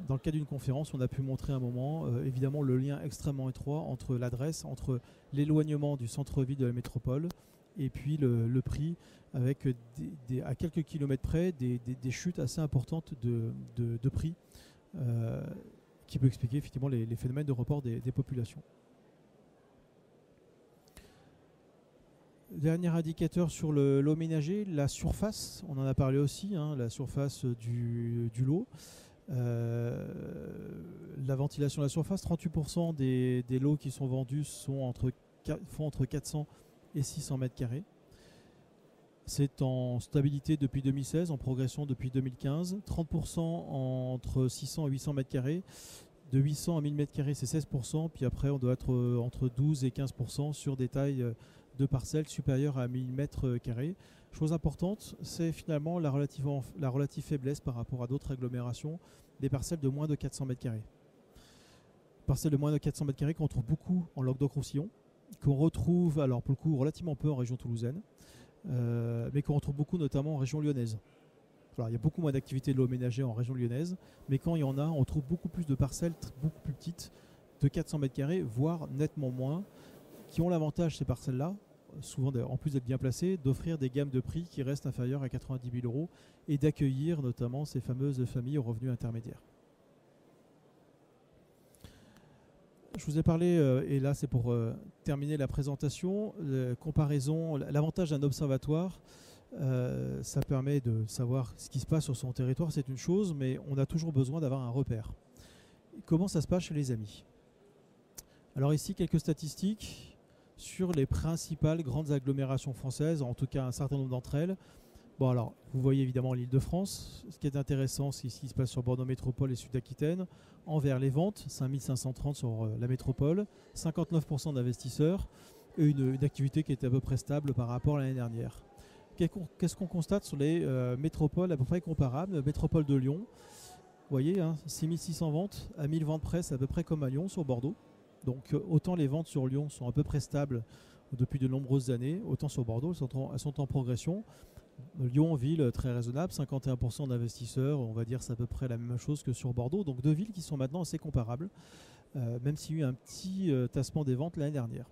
Dans le cas d'une conférence, on a pu montrer un moment évidemment le lien extrêmement étroit entre l'adresse, entre l'éloignement du centre-ville de la métropole et puis le prix, avec à quelques kilomètres près des chutes assez importantes de prix, qui peut expliquer effectivement les phénomènes de report des populations. Dernier indicateur sur le lot ménager, la surface, on en a parlé aussi, la surface du lot. La ventilation de la surface, 38% des lots qui sont vendus font entre 400 et 600 mètres carrés. C'est en stabilité depuis 2016, en progression depuis 2015. 30% entre 600 et 800 mètres carrés. De 800 à 1000 mètres carrés, c'est 16%. Puis après, on doit être entre 12 et 15% sur des tailles de parcelles supérieures à 1000 mètres carrés. Chose importante, c'est finalement la relative faiblesse par rapport à d'autres agglomérations des parcelles de moins de 400 mètres carrés. Parcelles de moins de 400 mètres carrés qu'on trouve beaucoup en Languedoc-Roussillon, qu'on retrouve, alors pour le coup, relativement peu en région toulousaine, mais qu'on retrouve beaucoup notamment en région lyonnaise. Alors, il y a beaucoup moins d'activités de l'eau ménagère en région lyonnaise, mais quand il y en a, on trouve beaucoup plus de parcelles, beaucoup plus petites, de 400 mètres carrés, voire nettement moins, qui ont l'avantage, ces parcelles-là, souvent en plus d'être bien placées, d'offrir des gammes de prix qui restent inférieures à 90 000 euros et d'accueillir notamment ces fameuses familles aux revenus intermédiaires. Je vous ai parlé, et là c'est pour terminer la présentation, comparaison, l'avantage d'un observatoire, ça permet de savoir ce qui se passe sur son territoire, c'est une chose, mais on a toujours besoin d'avoir un repère. Comment ça se passe chez les amis? Alors ici, quelques statistiques sur les principales grandes agglomérations françaises, en tout cas un certain nombre d'entre elles. Bon alors, vous voyez évidemment l'Île-de-France. Ce qui est intéressant, c'est ce qui se passe sur Bordeaux Métropole et Sud-Aquitaine. Envers les ventes, 5530 sur la métropole, 59% d'investisseurs et une activité qui était à peu près stable par rapport à l'année dernière. Qu'est-ce qu'on constate sur les métropoles à peu près comparables? Métropole de Lyon, vous voyez, 6600 ventes, à 1000 ventes près, c'est à peu près comme à Lyon sur Bordeaux. Donc autant les ventes sur Lyon sont à peu près stables depuis de nombreuses années, autant sur Bordeaux, elles sont en progression. Lyon, ville très raisonnable, 51% d'investisseurs, on va dire c'est à peu près la même chose que sur Bordeaux. Donc deux villes qui sont maintenant assez comparables, même s'il y a eu un petit tassement des ventes l'année dernière.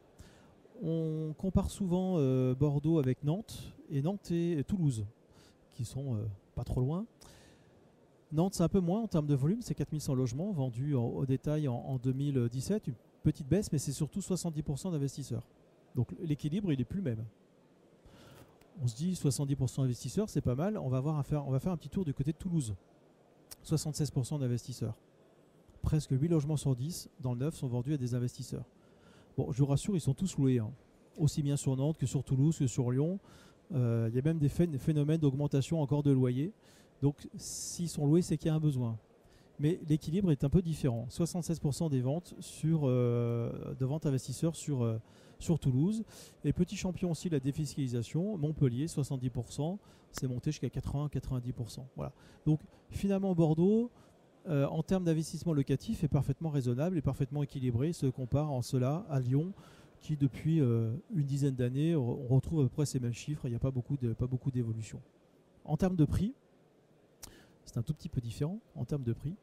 On compare souvent Bordeaux avec Nantes et Toulouse, qui sont pas trop loin. Nantes, c'est un peu moins en termes de volume, c'est 4100 logements vendus au détail en 2017, une petite baisse, mais c'est surtout 70% d'investisseurs. Donc l'équilibre, il n'est plus le même. On se dit 70% d'investisseurs, c'est pas mal. On va faire un petit tour du côté de Toulouse. 76% d'investisseurs. presque 8 logements sur 10 dans le neuf sont vendus à des investisseurs. Bon, je vous rassure, ils sont tous loués, hein. Aussi bien sur Nantes que sur Toulouse que sur Lyon. Il y a même des phénomènes d'augmentation encore de loyers. Donc s'ils sont loués, c'est qu'il y a un besoin. Mais l'équilibre est un peu différent. 76% des ventes de ventes investisseurs sur Toulouse. Et petit champion aussi, la défiscalisation. Montpellier, 70%. C'est monté jusqu'à 80-90%. Voilà. Donc finalement, Bordeaux, en termes d'investissement locatif, est parfaitement raisonnable et parfaitement équilibré. Se compare en cela à Lyon, qui depuis une dizaine d'années, on retrouve à peu près ces mêmes chiffres. Il n'y a pas beaucoup d'évolution. En termes de prix, c'est un tout petit peu différent en termes de prix.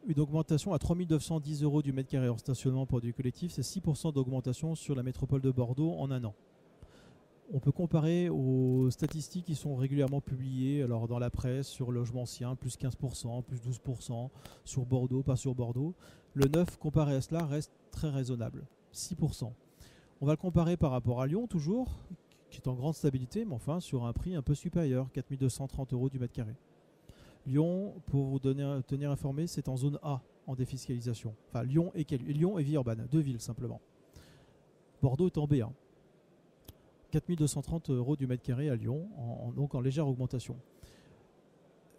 Une augmentation à 3 910 € du mètre carré hors stationnement pour du collectif, c'est 6% d'augmentation sur la métropole de Bordeaux en un an. On peut comparer aux statistiques qui sont régulièrement publiées alors dans la presse sur logement ancien, plus 15%, plus 12%, sur Bordeaux, pas sur Bordeaux. Le neuf, comparé à cela, reste très raisonnable, 6%. On va le comparer par rapport à Lyon, toujours, qui est en grande stabilité, mais enfin sur un prix un peu supérieur, 4 230 € du mètre carré. Lyon, pour vous tenir informé, c'est en zone A en défiscalisation. Enfin, Lyon et Villeurbanne, 2 villes simplement. Bordeaux est en B1. 4 230 € du mètre carré à Lyon, donc en légère augmentation.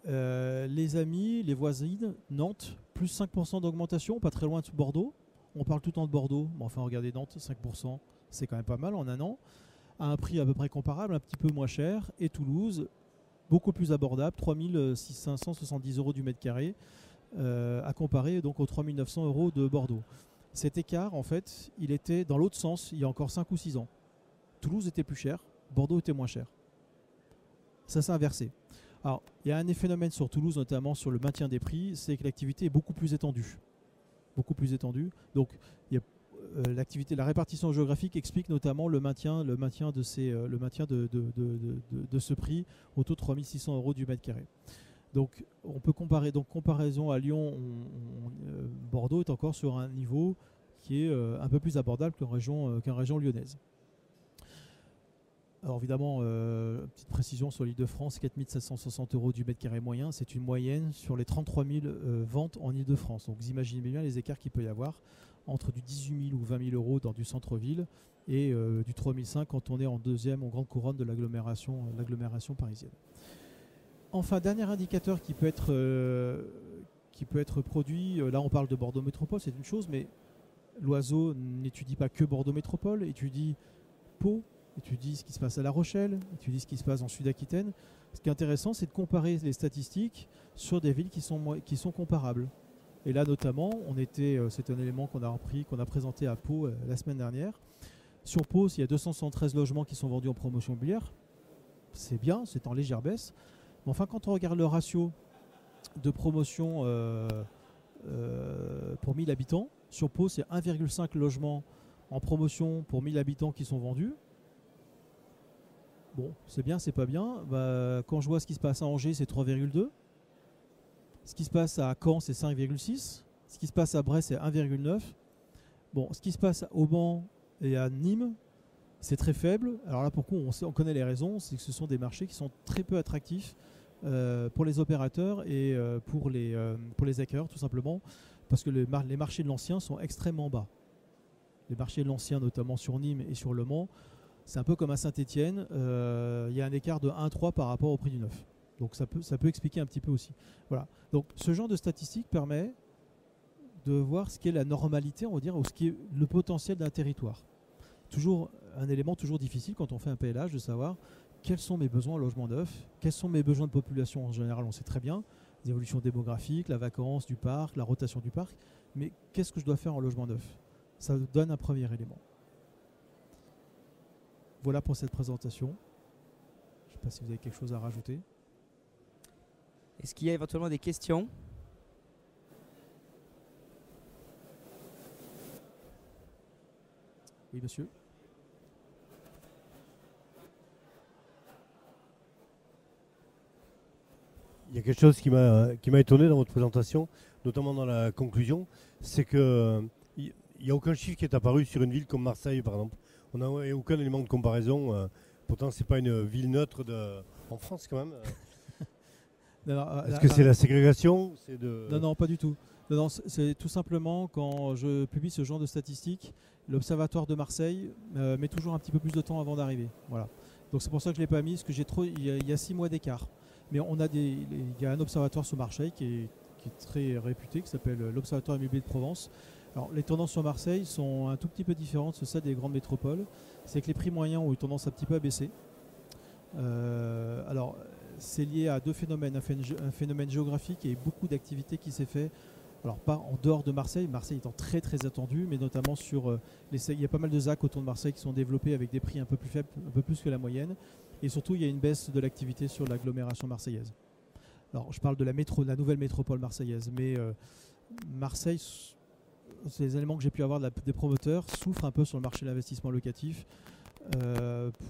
Les amis, les voisines, Nantes, plus 5% d'augmentation, pas très loin de Bordeaux. On parle tout le temps de Bordeaux, mais enfin regardez Nantes, 5%, c'est quand même pas mal en un an. À un prix à peu près comparable, un petit peu moins cher. Et Toulouse, beaucoup plus abordable, 3 570 € du mètre carré, à comparer donc aux 3 900 € de Bordeaux. Cet écart, en fait, il était dans l'autre sens il y a encore 5 ou 6 ans. Toulouse était plus cher, Bordeaux était moins cher. Ça s'est inversé. Alors, il y a un phénomène sur Toulouse, notamment sur le maintien des prix, c'est que l'activité est beaucoup plus étendue. Beaucoup plus étendue. Donc, il y a la répartition géographique explique notamment le maintien de ce prix autour de 3 600 € du mètre carré. Donc on peut comparer, donc comparaison à Lyon, Bordeaux est encore sur un niveau qui est un peu plus abordable qu'en région lyonnaise. Alors évidemment, petite précision sur l'Île-de-France, 4 760 € du mètre carré moyen, c'est une moyenne sur les 33 000 ventes en Île-de-France. Donc vous imaginez bien les écarts qu'il peut y avoir entre du 18 000 ou 20 000 € dans du centre-ville et du 3 500 quand on est en deuxième, en grande couronne de l'agglomération parisienne. Enfin, dernier indicateur qui peut être produit, là on parle de Bordeaux Métropole, c'est une chose, mais l'Oiseau n'étudie pas que Bordeaux Métropole, étudie Pau, étudie ce qui se passe à La Rochelle, étudie ce qui se passe en Sud-Aquitaine. Ce qui est intéressant, c'est de comparer les statistiques sur des villes qui sont comparables. Et là, notamment, c'est un élément qu'on a présenté à Pau la semaine dernière. Sur Pau, il y a 273 logements qui sont vendus en promotion immobilière. C'est bien, c'est en légère baisse. Mais enfin, quand on regarde le ratio de promotion pour 1000 habitants, sur Pau, c'est 1,5 logements en promotion pour 1000 habitants qui sont vendus. Bon, c'est bien, c'est pas bien. Quand je vois ce qui se passe à Angers, c'est 3,2. Ce qui se passe à Caen, c'est 5,6. Ce qui se passe à Brest, c'est 1,9. Bon, ce qui se passe au Mans et à Nîmes, c'est très faible. Alors là, pourquoi on connaît les raisons, c'est que ce sont des marchés qui sont très peu attractifs pour les opérateurs et pour les acquéreurs, tout simplement, parce que les marchés de l'ancien sont extrêmement bas. Les marchés de l'ancien, notamment sur Nîmes et sur Le Mans, c'est un peu comme à Saint-Étienne. Il y a un écart de 1,3 par rapport au prix du neuf. Donc ça peut expliquer un petit peu aussi. Voilà. Donc ce genre de statistiques permet de voir ce qu'est la normalité, on va dire, ou ce qui est le potentiel d'un territoire. Toujours un élément toujours difficile quand on fait un PLH de savoir quels sont mes besoins en logement neuf, quels sont mes besoins de population en général, on sait très bien, les évolutions démographiques, la vacance du parc, la rotation du parc, mais qu'est-ce que je dois faire en logement neuf? Ça donne un premier élément. Voilà pour cette présentation. Je ne sais pas si vous avez quelque chose à rajouter. Est-ce qu'il y a éventuellement des questions? Oui, monsieur. Il y a quelque chose qui m'a étonné dans votre présentation, notamment dans la conclusion, c'est qu'il n'y a aucun chiffre qui est apparu sur une ville comme Marseille, par exemple. On n'a aucun élément de comparaison. Pourtant, ce n'est pas une ville neutre en France, quand même. Est-ce que c'est la ségrégation? Non, pas du tout. Non, c'est tout simplement quand je publie ce genre de statistiques, l'Observatoire de Marseille met toujours un petit peu plus de temps avant d'arriver. Voilà. Donc c'est pour ça que je ne l'ai pas mis, parce que il y a 6 mois d'écart. Mais il y a un observatoire sur Marseille qui est très réputé, qui s'appelle l'Observatoire immobilier de Provence. Alors, les tendances sur Marseille sont un tout petit peu différentes de celles des grandes métropoles. C'est que les prix moyens ont eu tendance un petit peu à baisser. Alors, c'est lié à deux phénomènes. Un phénomène géographique et beaucoup d'activités qui s'est fait. Alors, pas en dehors de Marseille, Marseille étant très très attendu, mais notamment il y a pas mal de ZAC autour de Marseille qui sont développés avec des prix un peu plus faibles, un peu plus que la moyenne. Et surtout, il y a une baisse de l'activité sur l'agglomération marseillaise. Alors, je parle de la nouvelle métropole marseillaise, mais Marseille, c'est les éléments que j'ai pu avoir des promoteurs, souffrent un peu sur le marché de l'investissement locatif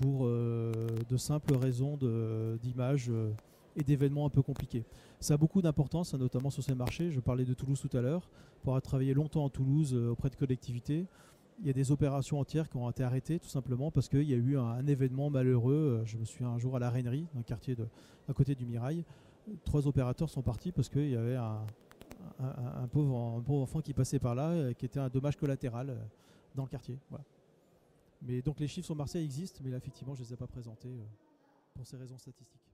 pour de simples raisons d'image et d'événements un peu compliqués. Ça a beaucoup d'importance, notamment sur ces marchés. Je parlais de Toulouse tout à l'heure. Pour avoir travaillé longtemps en Toulouse auprès de collectivités, il y a des opérations entières qui ont été arrêtées tout simplement parce qu'il y a eu un événement malheureux. Je me suis un jour à la Rainerie, un quartier à côté du Mirail. 3 opérateurs sont partis parce qu'il y avait un pauvre enfant qui passait par là, qui était un dommage collatéral dans le quartier. Voilà. Mais donc les chiffres sur Marseille existent, mais là effectivement je ne les ai pas présentés pour ces raisons statistiques.